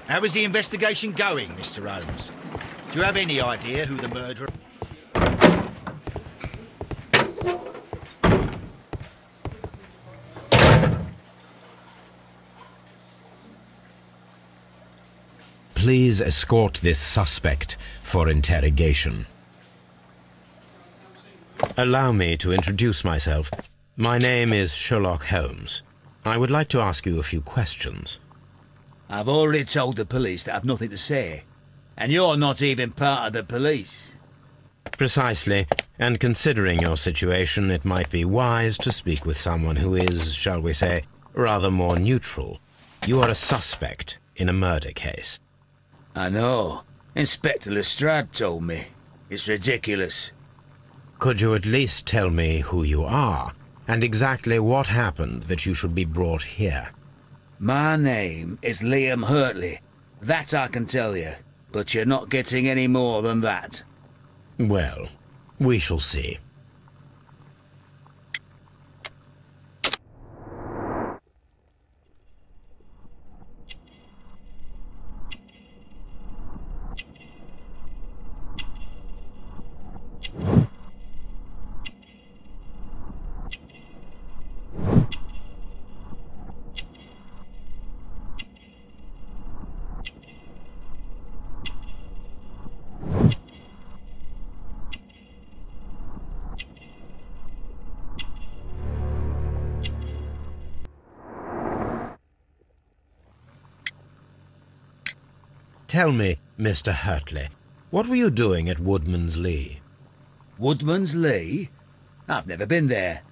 C: How is the investigation going, Mr. Holmes? Do you have any idea who the murderer...
B: Please escort this suspect for interrogation.
I: Allow me to introduce myself. My name is Sherlock Holmes. I would like to ask you a few questions.
K: I've already told the police that I've nothing to say. And you're not even part of the police.
I: Precisely, and considering your situation, it might be wise to speak with someone who is, shall we say, rather more neutral. You are a suspect in a murder case.
K: I know. Inspector Lestrade told me. It's ridiculous.
I: Could you at least tell me who you are, and exactly what happened that you should be brought here?
K: My name is Liam Hurtley. That I can tell you, but you're not getting any more than that.
I: Well, we shall see. Tell me, Mr. Hurtley, what were you doing at Woodman's Lee?
K: Woodman's Lee? I've never been there.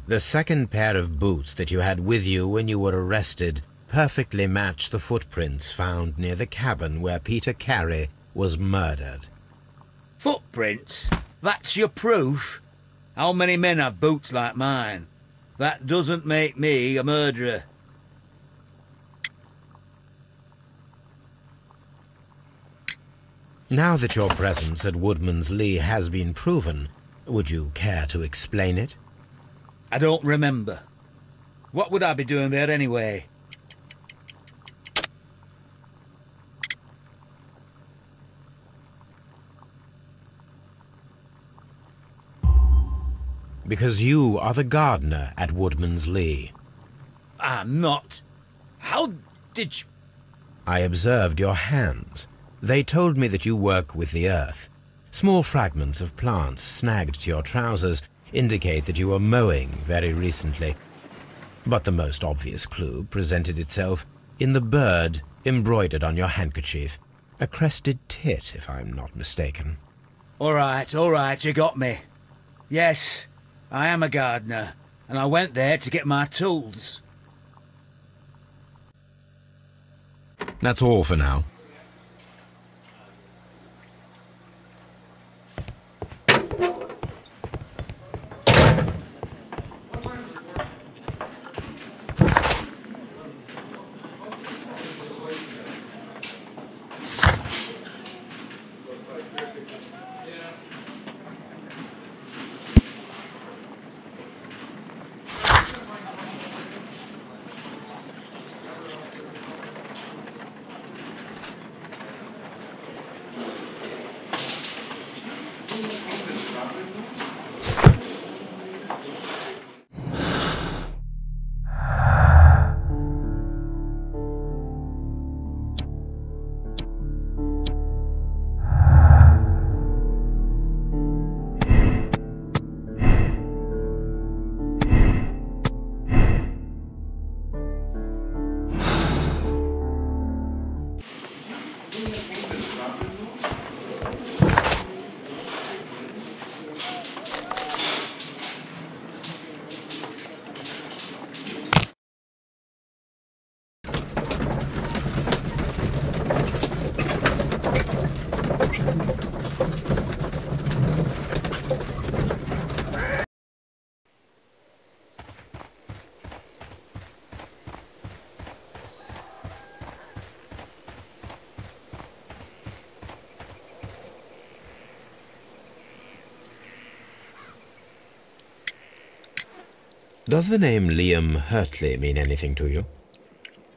I: The second pair of boots that you had with you when you were arrested perfectly match the footprints found near the cabin where Peter Carey was murdered.
K: Footprints? That's your proof? How many men have boots like mine? That doesn't make me a murderer.
I: Now that your presence at Woodman's Lee has been proven, would you care to explain it?
K: I don't remember. What would I be doing there anyway?
I: Because you are the gardener at Woodman's Lee.
K: I'm not. How did you...
I: I observed your hands. They told me that you work with the earth. Small fragments of plants snagged to your trousers indicate that you were mowing very recently. But the most obvious clue presented itself in the bird embroidered on your handkerchief. A crested tit, if I'm not mistaken.
K: All right, you got me. Yes, I am a gardener, and I went there to get my tools.
I: That's all for now. Does the name Liam Hurtley mean anything to you?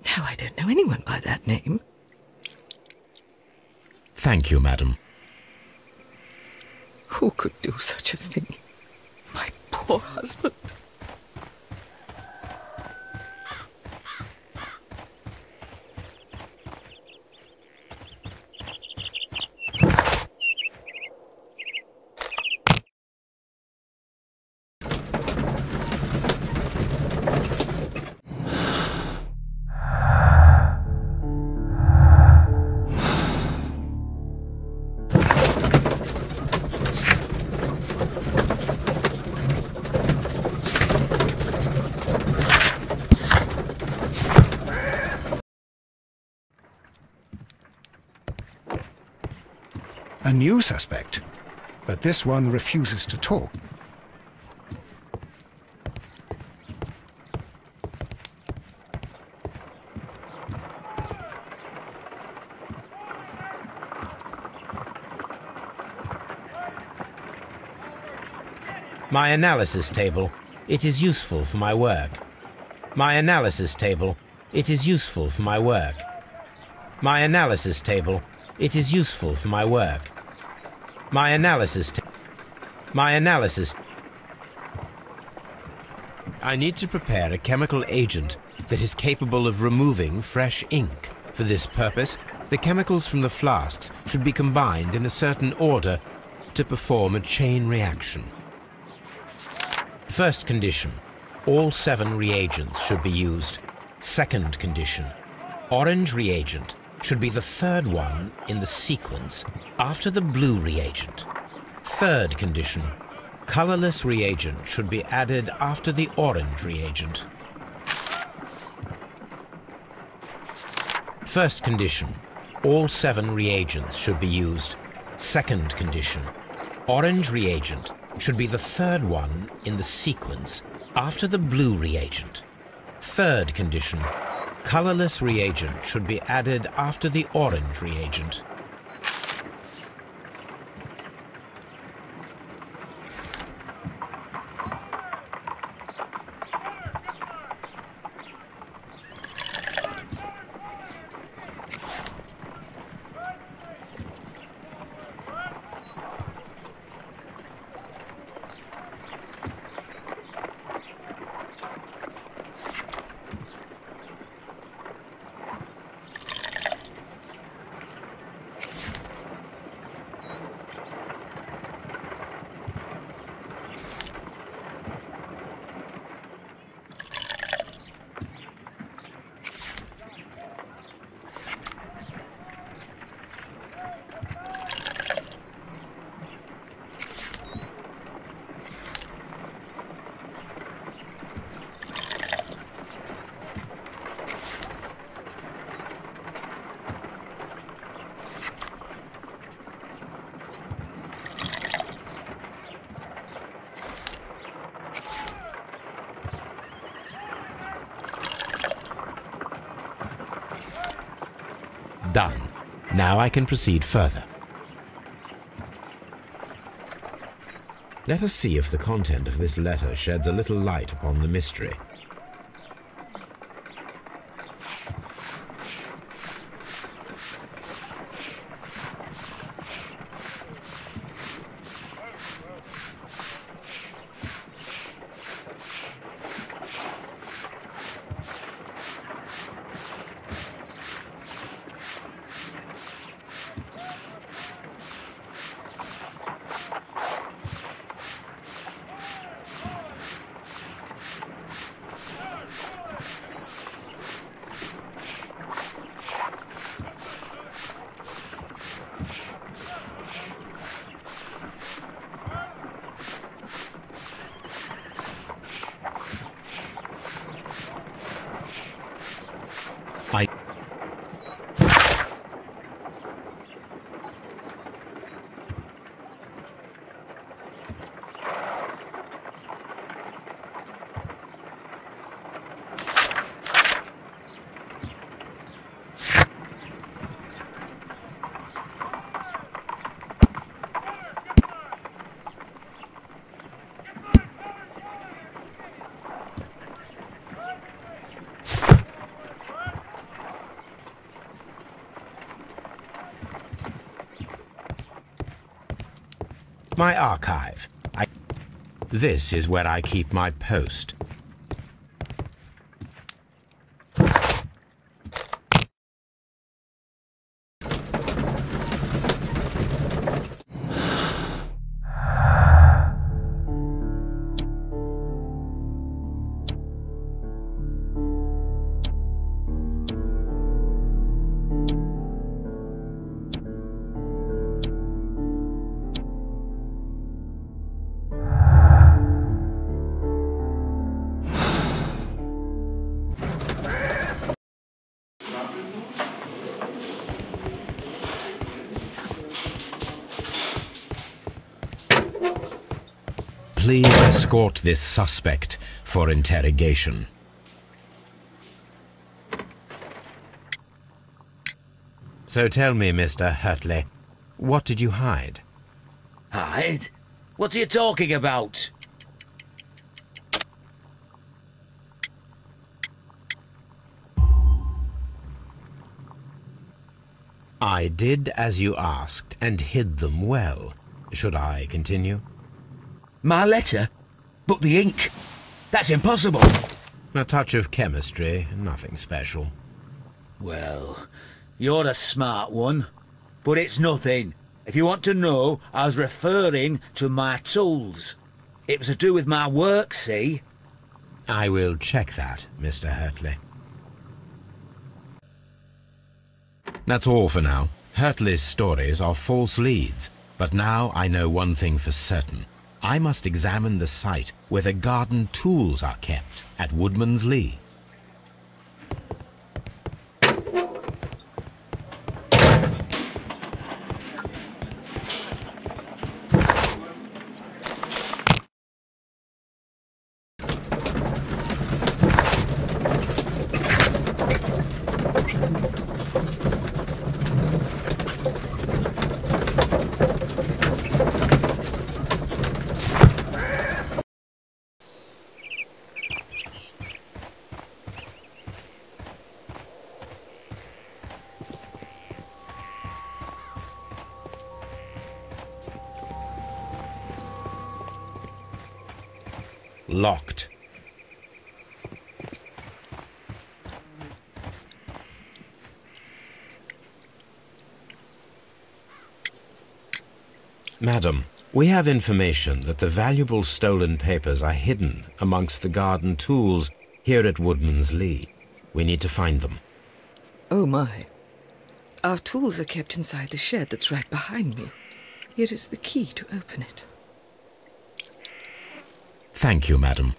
F: No, I don't know anyone by that name.
I: Thank you, madam.
F: Who could do such a thing? My poor husband.
A: A new suspect, but this one refuses to talk.
I: My analysis table. It is useful for my work. My analysis table. It is useful for my work. My analysis table. It is useful for my work. My analysis My analysis. I need to prepare a chemical agent that is capable of removing fresh ink. For this purpose, the chemicals from the flasks should be combined in a certain order to perform a chain reaction. First condition, all 7 reagents should be used. Second condition, orange reagent should be the third one in the sequence after the blue reagent. Third condition, colorless reagent should be added after the orange reagent. First condition, all 7 reagents should be used. Second condition, orange reagent should be the third one in the sequence after the blue reagent. Third condition, colorless reagent should be added after the orange reagent. Done. Now I can proceed further.
B: Let us see if the content of this letter sheds a little light upon the mystery.
I: My archive. This is where I keep my post. please escort this suspect for interrogation. So tell me, Mr. Hurtley, what did you hide?
K: Hide? What are you talking about?
I: I did as you asked and hid them well. Should I continue?
K: My letter? But the ink? That's impossible.
I: A touch of chemistry, nothing special.
K: Well, you're a smart one. But it's nothing. If you want to know, I was referring to my tools. It was to do with my work, see?
I: I will check that, Mr. Hurtley. That's all for now. Hurtley's stories are false leads, but now I know one thing for certain. I must examine the site where the garden tools are kept at Woodman's Lee. Locked. Madam, we have information that the valuable stolen papers are hidden amongst the garden tools here at Woodman's Lee. We need to find them.
F: Oh my. Our tools are kept inside the shed that's right behind me. Here is the key to open it.
I: Thank you, madam.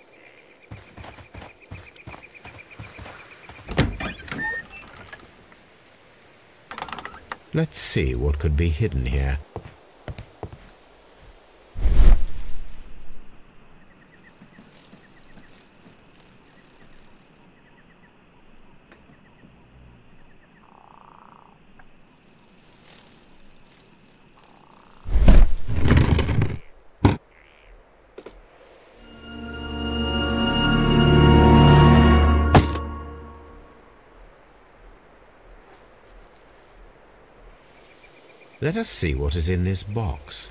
I: Let's see what could be hidden here. Let us see what is in this box.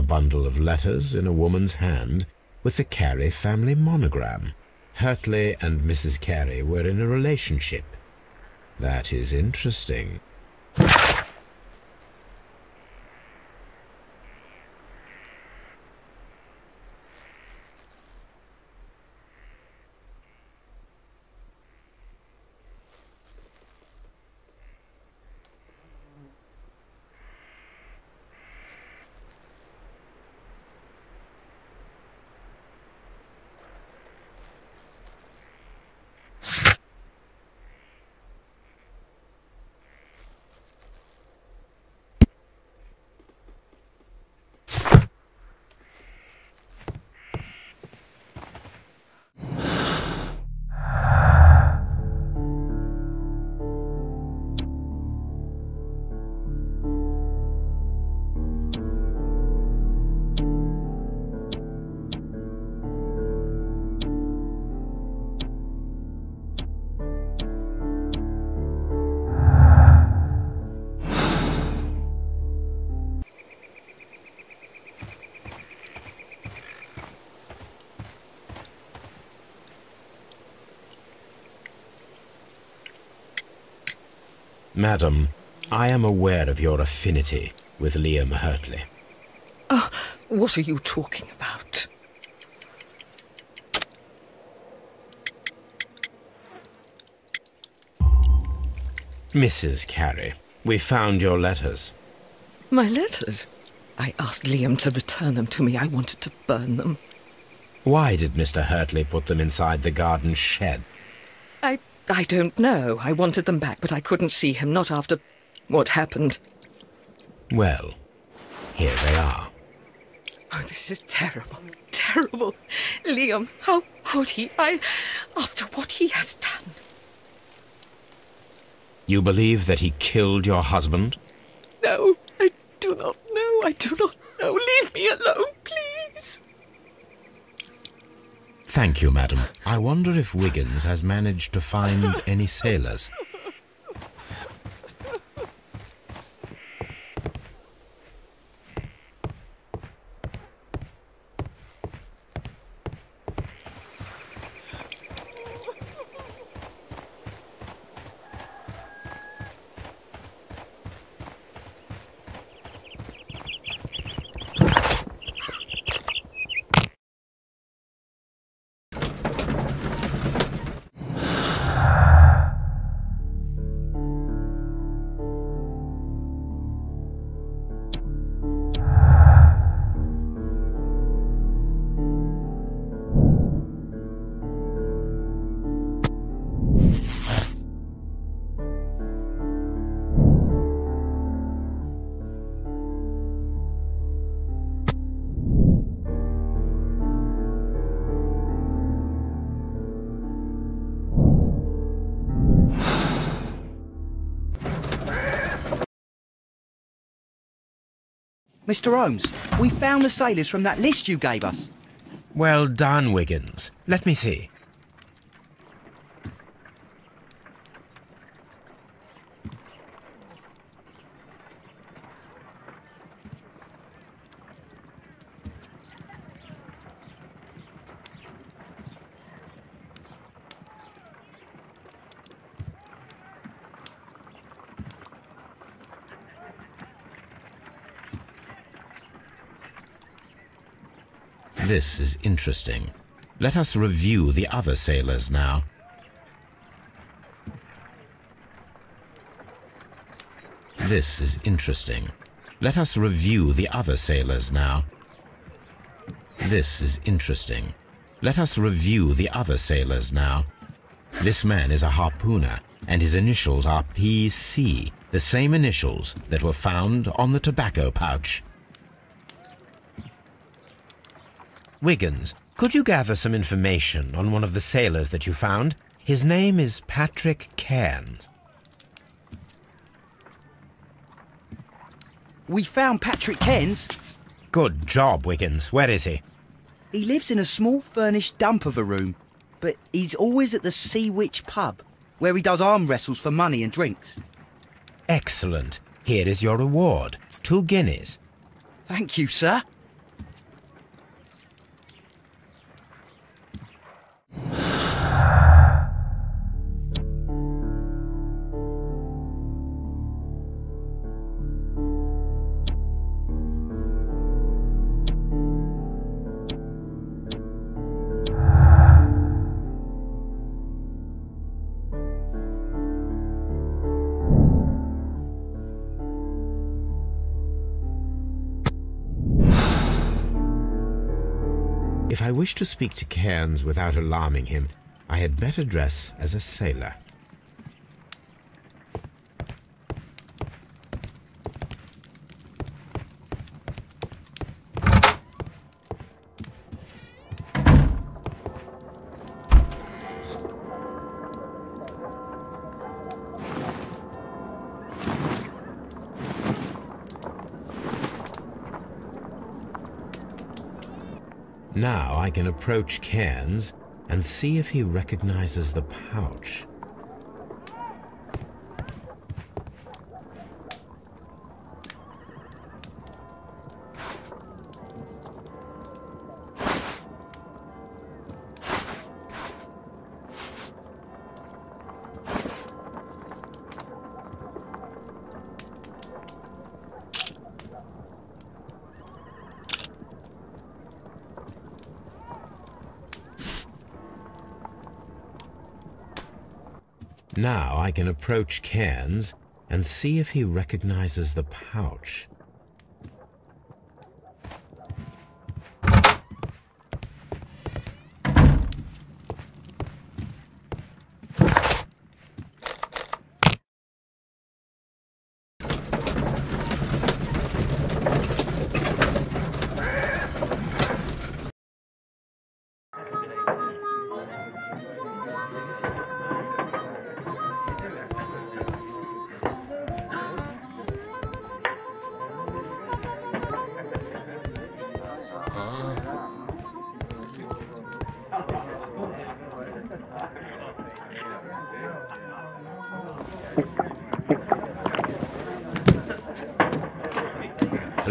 I: Bundle of letters in a woman's hand with the Carey family monogram. Hurtley and Mrs. Carey were in a relationship. That is interesting.
B: Madam, I am aware of your affinity with Liam Hurtley.
F: Oh, what are you talking about?
B: Mrs. Carey, we found your letters.
F: My letters? I asked Liam to return them to me. I wanted to burn them.
B: Why did Mr. Hurtley put them inside the garden shed?
F: I don't know. I wanted them back, but I couldn't see him, not after what happened.
B: Well, here they are.
F: Oh, this is terrible. Terrible. Liam, how could he? After what he has done.
B: You believe that he killed your husband?
F: No, I do not know. I do not know. Leave me alone, please.
B: Thank you, madam. I wonder if Wiggins has managed to find any sailors.
G: Mr. Holmes, we found the sailors from that list you gave us.
I: Well done, Wiggins. Let me see.
B: This is interesting. Let us review the other sailors now. This is interesting. Let us review the other sailors now. This is interesting. Let us review the other sailors now. This man is a harpooner, and his initials are PC, the same initials that were found on the tobacco pouch.
I: Wiggins, could you gather some information on one of the sailors that you found? His name is Patrick Cairns.
G: We found Patrick Cairns.
I: Good job, Wiggins. Where is he?
G: He lives in a small furnished dump of a room, but he's always at the Sea Witch pub, where he does arm wrestles for money and drinks.
I: Excellent. Here is your reward. 2 guineas.
G: Thank you, sir.
B: If I wish to speak to Cairns without alarming him, I had better dress as a sailor. Now I can approach Cairns and see if he recognizes the pouch. Now I can approach Cairns and see if he recognizes the pouch.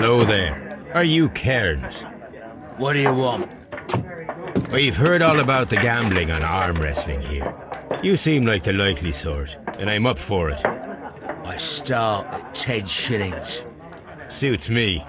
B: Hello there. Are you Cairns?
K: What do you want?
B: We've heard all about the gambling and arm wrestling here. You seem like the likely sort, and I'm up for it.
K: I start at 10 shillings.
B: Suits me.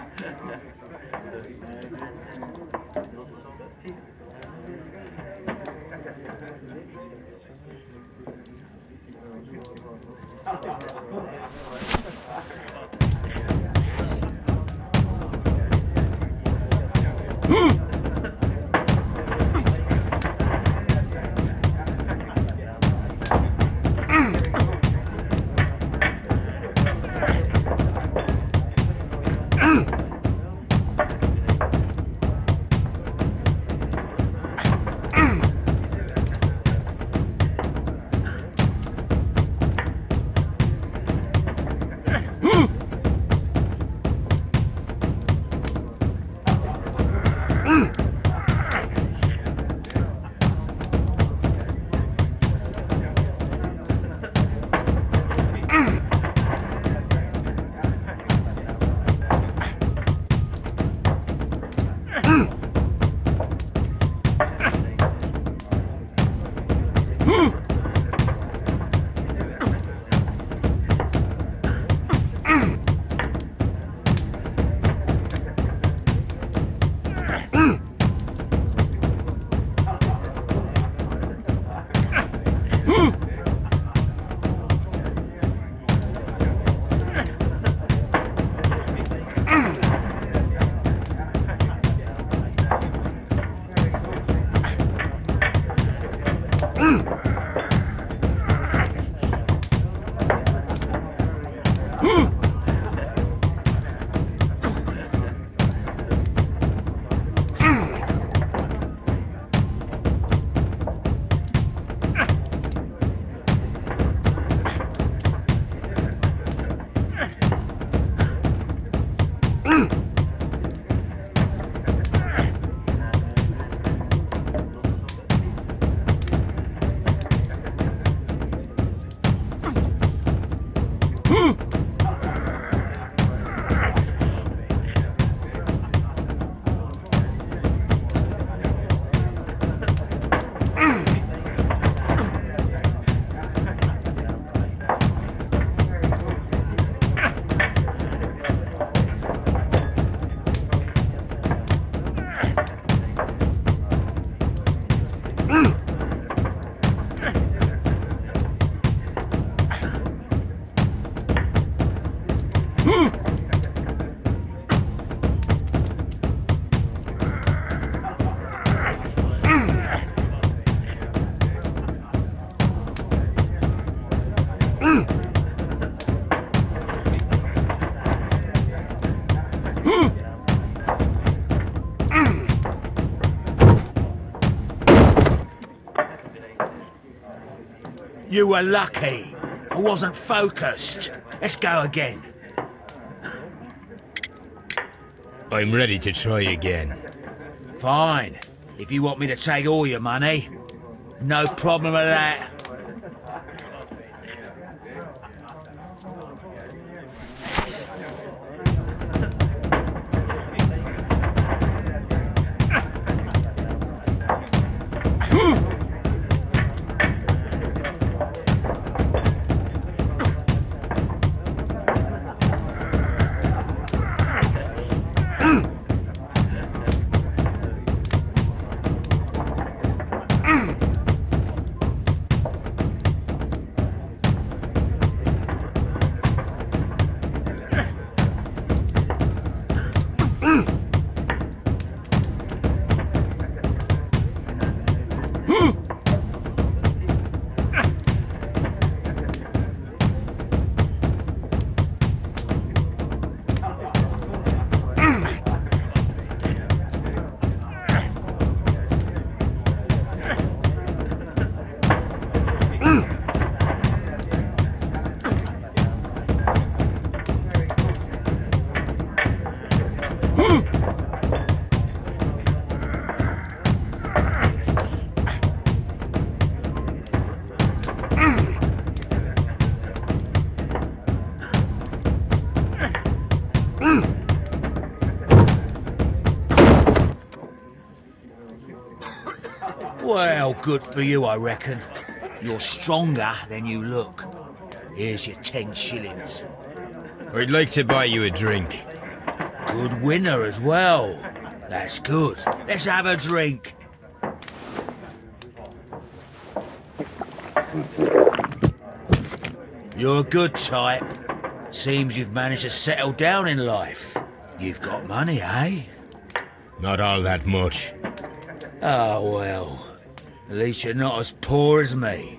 K: You were lucky. I wasn't focused. Let's go again.
B: I'm ready to try again.
K: Fine. If you want me to take all your money, no problem with that. Well, good for you, I reckon. You're stronger than you look. Here's your 10 shillings.
I: I'd like to buy you a drink.
K: Good winner as well. That's good. Let's have a drink. You're a good type. Seems you've managed to settle down in life. You've got money, eh?
I: Not all that much.
K: Oh, well. At least you're not as poor as me.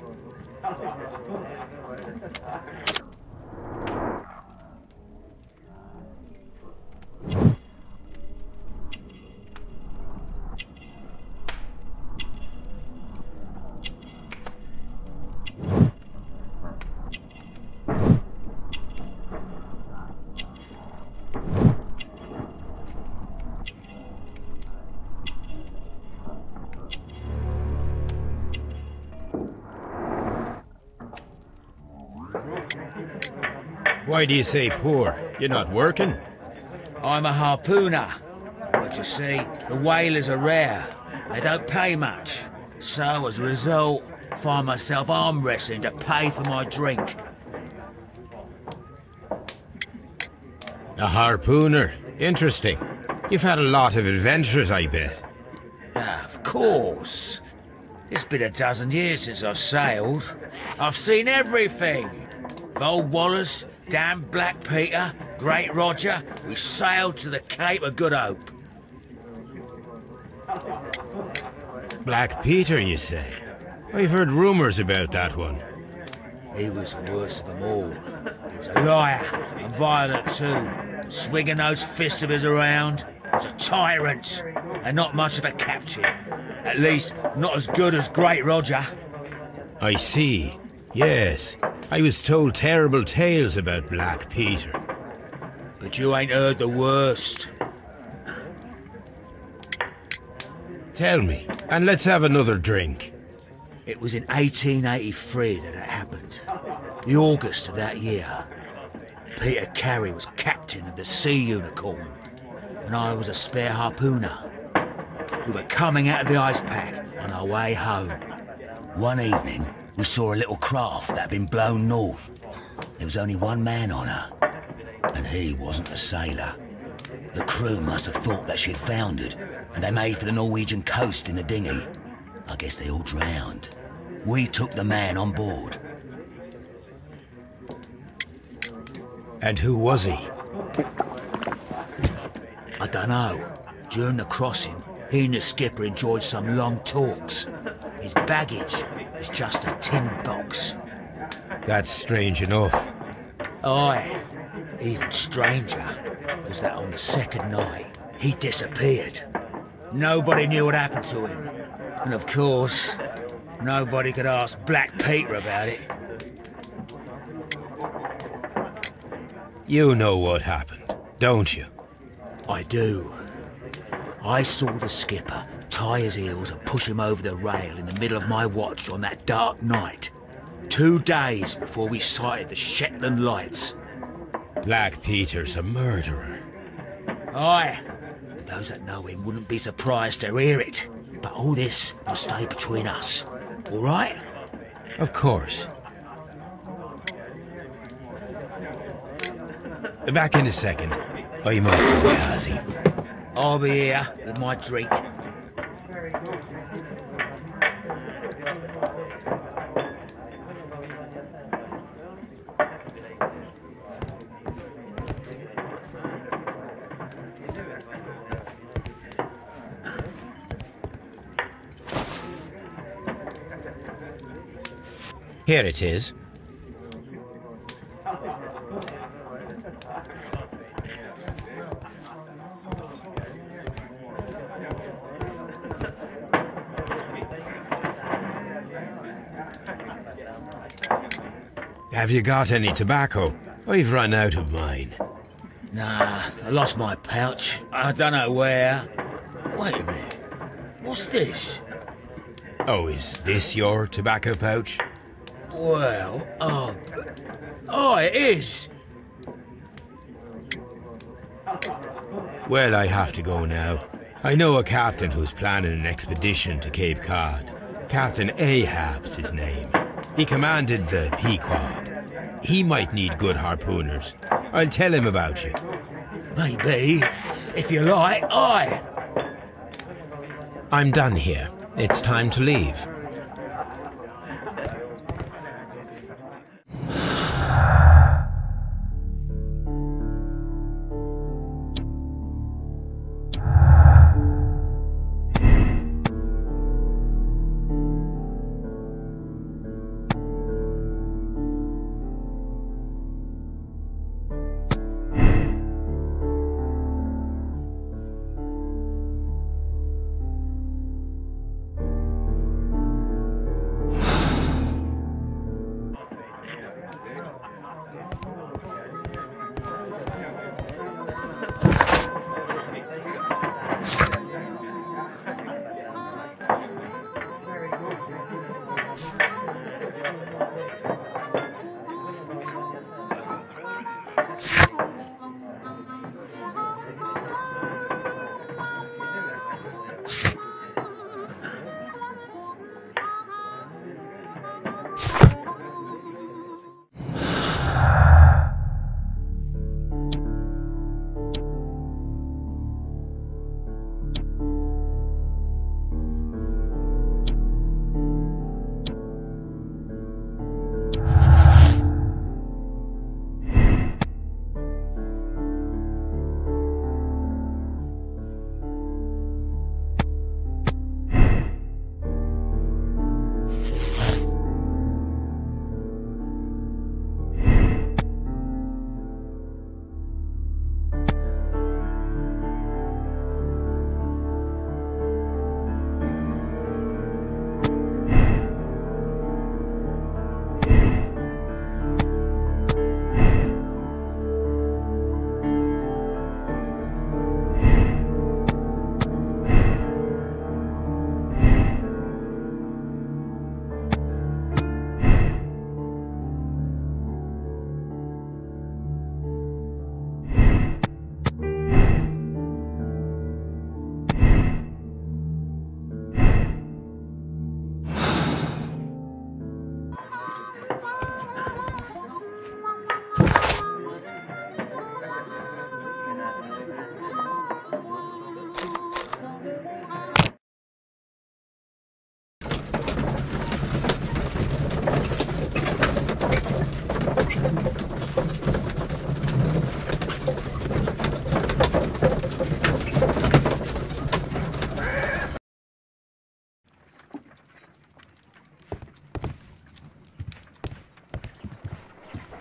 I: Why do you say poor? You're not working?
K: I'm a harpooner. But you see, the whalers are rare. They don't pay much. So, as a result, I find myself arm wrestling to pay for my drink.
I: A harpooner? Interesting. You've had a lot of adventures, I bet.
K: Of course. It's been a dozen years since I've sailed. I've seen everything. Old Wallace, damn Black Peter, Great Roger, we sailed to the Cape of Good Hope.
I: Black Peter, you say? I've heard rumours about that one.
K: He was the worst of them all. He was a liar, and violent too, swinging those fists of his around. He was a tyrant, and not much of a captain. At least, not as good as Great Roger.
I: I see. Yes. I was told terrible tales about Black Peter.
K: But you ain't heard the worst.
I: Tell me, and let's have another drink.
K: It was in 1883 that it happened. The August of that year. Peter Carey was captain of the Sea Unicorn, and I was a spare harpooner. We were coming out of the ice pack on our way home. One evening, we saw a little craft that had been blown north. There was only one man on her, and he wasn't a sailor. The crew must have thought that she'd foundered, and they made for the Norwegian coast in the dinghy. I guess they all drowned. We took the man on board.
I: And who was he?
K: I dunno. During the crossing, he and the skipper enjoyed some long talks. His baggage was just a tin box.
I: That's strange enough.
K: Aye. Even stranger was that on the second night, he disappeared. Nobody knew what happened to him. And of course, nobody could ask Black Peter about it.
I: You know what happened, don't you?
K: I do. I saw the skipper tie his heels and push him over the rail in the middle of my watch on that dark night. 2 days before we sighted the Shetland lights.
I: Black Peter's a murderer.
K: Aye. And those that know him wouldn't be surprised to hear it. But all this must stay between us. All right?
I: Of course. Back in a second. I'm off to the Ghazi.
K: I'll be here with my drink.
I: Here it is.
B: Have you got any tobacco? I've run out of mine.
K: Nah, I lost my pouch. I don't know where. Wait a minute. What's this?
B: Oh, is this your tobacco pouch?
K: Well, oh, it is.
B: Well, I have to go now. I know a captain who's planning an expedition to Cape Cod. Captain Ahab's his name. He commanded the Pequod. He might need good harpooners. I'll tell him about you.
K: Maybe. If you like, aye.
I: I'm done here. It's time to leave.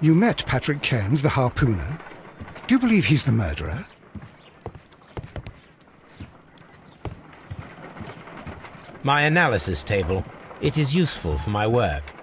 A: You met Patrick Cairns, the harpooner. Do you believe he's the murderer?
I: My analysis table. It is useful for my work.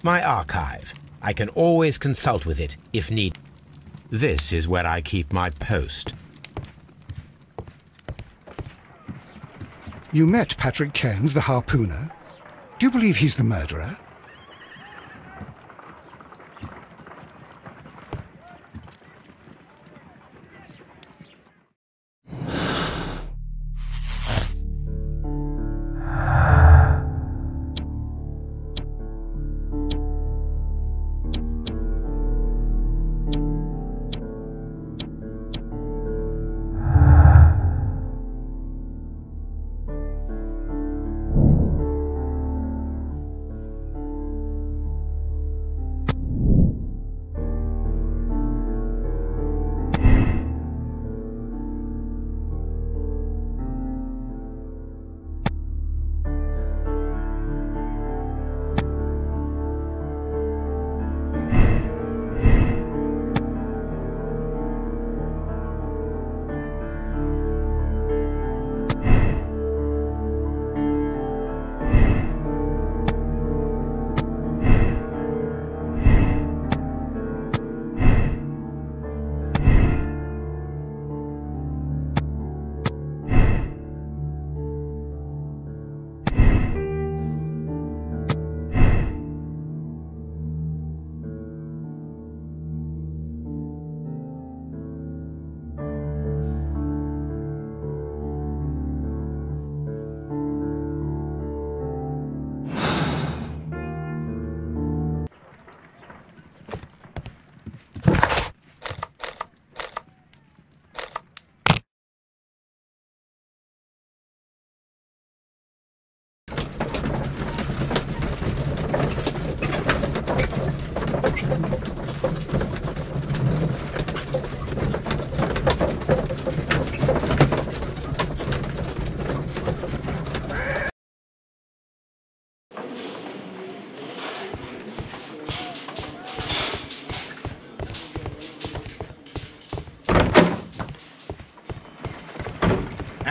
I: my archive. I can always consult with it if need. This is where I keep my post.
A: You met Patrick Cairns, the harpooner. Do you believe he's the murderer?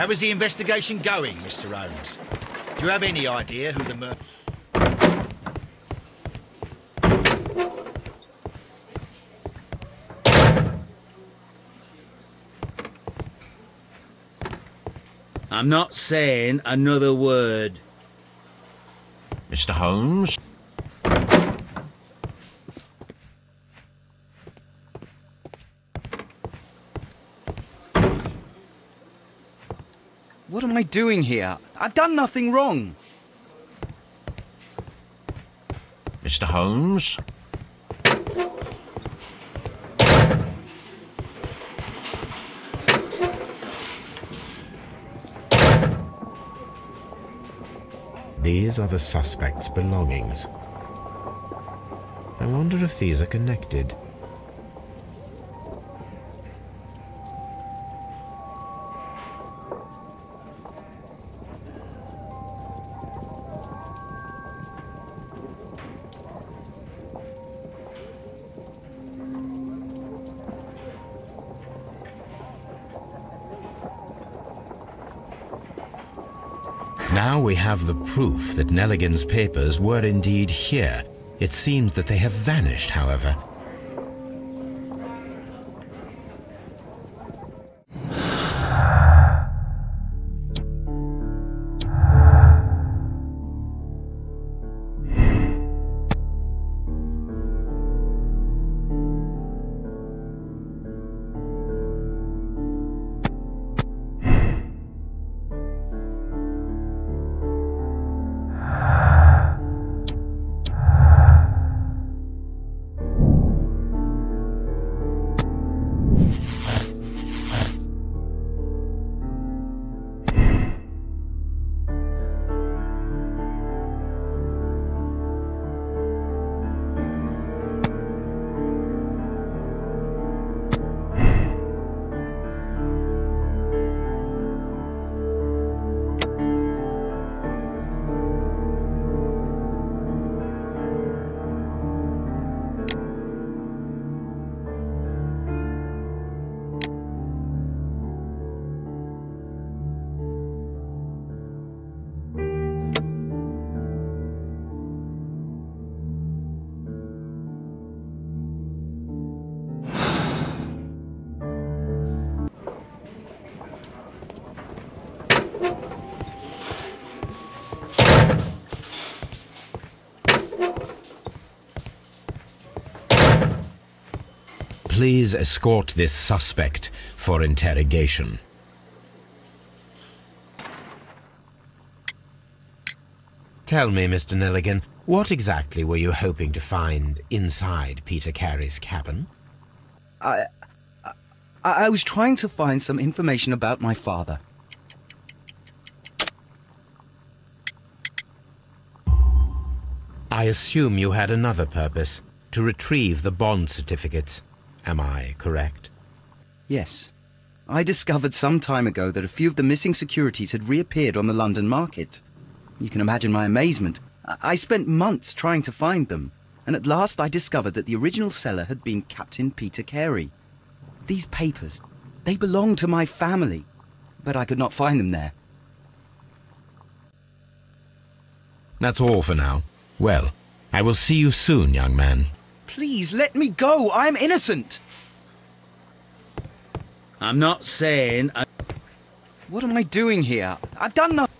C: How is the investigation going, Mr. Holmes? Do you have any idea who the murderer...
K: I'm not saying another word.
E: Mr. Holmes?
G: What am I doing here? I've done nothing wrong.
E: Mr. Holmes?
B: These are the suspect's belongings. I wonder if these are connected.
I: Now we have the proof that Nelligan's papers were indeed here. It seems that they have vanished, however. please escort this suspect for interrogation. Tell me, Mr. Neligan, what exactly were you hoping to find inside Peter Carey's cabin?
G: I was trying to find some information about my father.
I: I assume you had another purpose, to retrieve the bond certificates. Am I correct?
G: Yes. I discovered some time ago that a few of the missing securities had reappeared on the London market. You can imagine my amazement. I spent months trying to find them, and at last I discovered that the original seller had been Captain Peter Carey. These papers, they belonged to my family, but I could not find them there.
I: That's all for now. Well, I will see you soon, young man.
G: Please, let me go! I'm innocent!
K: I'm not saying
G: What am I doing here? I've done nothing.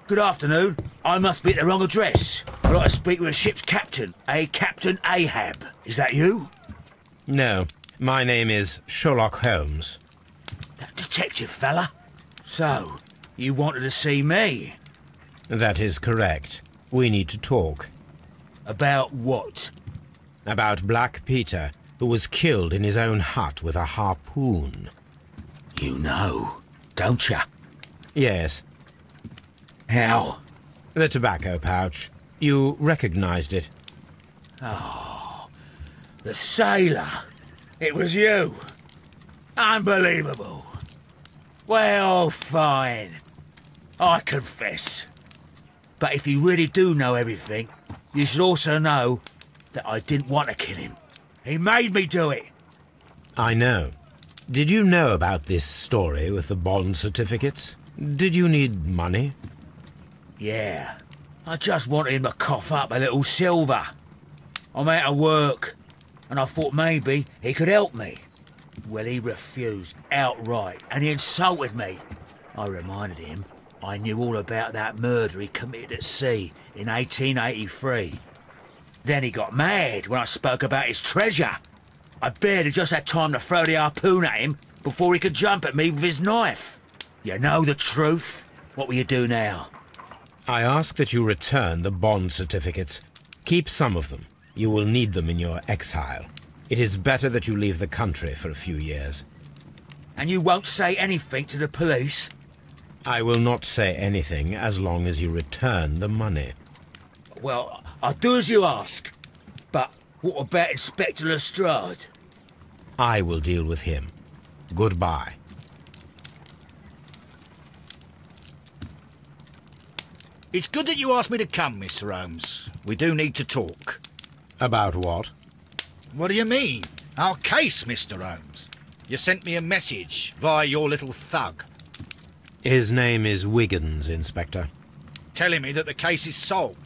K: Good afternoon. I must be at the wrong address. I'd like to speak with a ship's captain, a Captain Ahab. Is that you?
I: No, my name is Sherlock Holmes.
K: That detective fella? So, you wanted to see me?
I: That is correct. We need to talk.
K: About what?
I: About Black Peter, who was killed in his own hut with a harpoon.
K: You know, don't you?
I: Yes.
K: How?
I: The tobacco pouch. You recognized it.
K: Oh, the sailor. It was you. Unbelievable. Well, fine. I confess. But if you really do know everything, you should also know that I didn't want to kill him. He made me do it.
I: I know. Did you know about this story with the bond certificates? Did you need money?
K: Yeah. I just wanted him to cough up a little silver. I'm out of work, and I thought maybe he could help me. Well, he refused outright, and he insulted me. I reminded him I knew all about that murder he committed at sea in 1883. Then he got mad when I spoke about his treasure. I barely just had time to throw the harpoon at him before he could jump at me with his knife. You know the truth. What will you do now?
I: I ask that you return the bond certificates. Keep some of them. You will need them in your exile. It is better that you leave the country for a few years.
K: And you won't say anything to the police?
I: I will not say anything as long as you return the money.
K: Well, I'll do as you ask. But what about Inspector Lestrade?
I: I will deal with him. Goodbye.
C: It's good that you asked me to come, Mr. Holmes. We do need to talk.
I: About what?
C: What do you mean? Our case, Mr. Holmes. You sent me a message via your little thug.
I: His name is Wiggins, Inspector.
C: Telling me that the case is solved.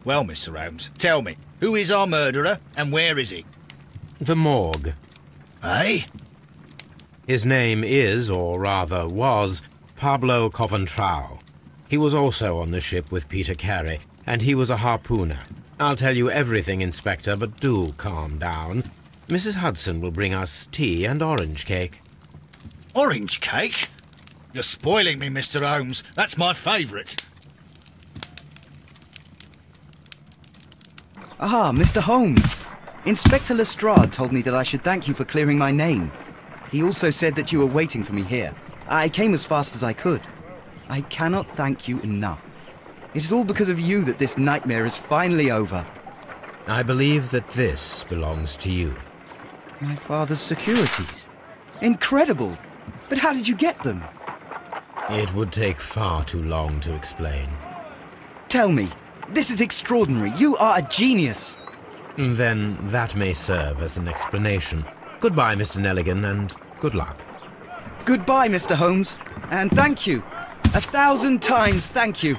C: Well, Mr. Holmes, tell me, who is our murderer and where is he?
I: The morgue.
C: Eh?
I: His name is, or rather was, Pablo Coventrao. He was also on the ship with Peter Carey, and he was a harpooner. I'll tell you everything, Inspector, but do calm down. Mrs. Hudson will bring us tea and orange cake.
C: Orange cake? You're spoiling me, Mr. Holmes. That's my favourite.
G: Ah, Mr. Holmes. Inspector Lestrade told me that I should thank you for clearing my name. He also said that you were waiting for me here. I came as fast as I could. I cannot thank you enough. It is all because of you that this nightmare is finally over.
I: I believe that this belongs to you.
G: My father's securities. Incredible! But how did you get them?
I: It would take far too long to explain.
G: Tell me. This is extraordinary. You are a genius.
I: Then that may serve as an explanation. Goodbye, Mr. Neligan, and good luck.
G: Goodbye, Mr. Holmes. And thank you. 1,000 times thank you.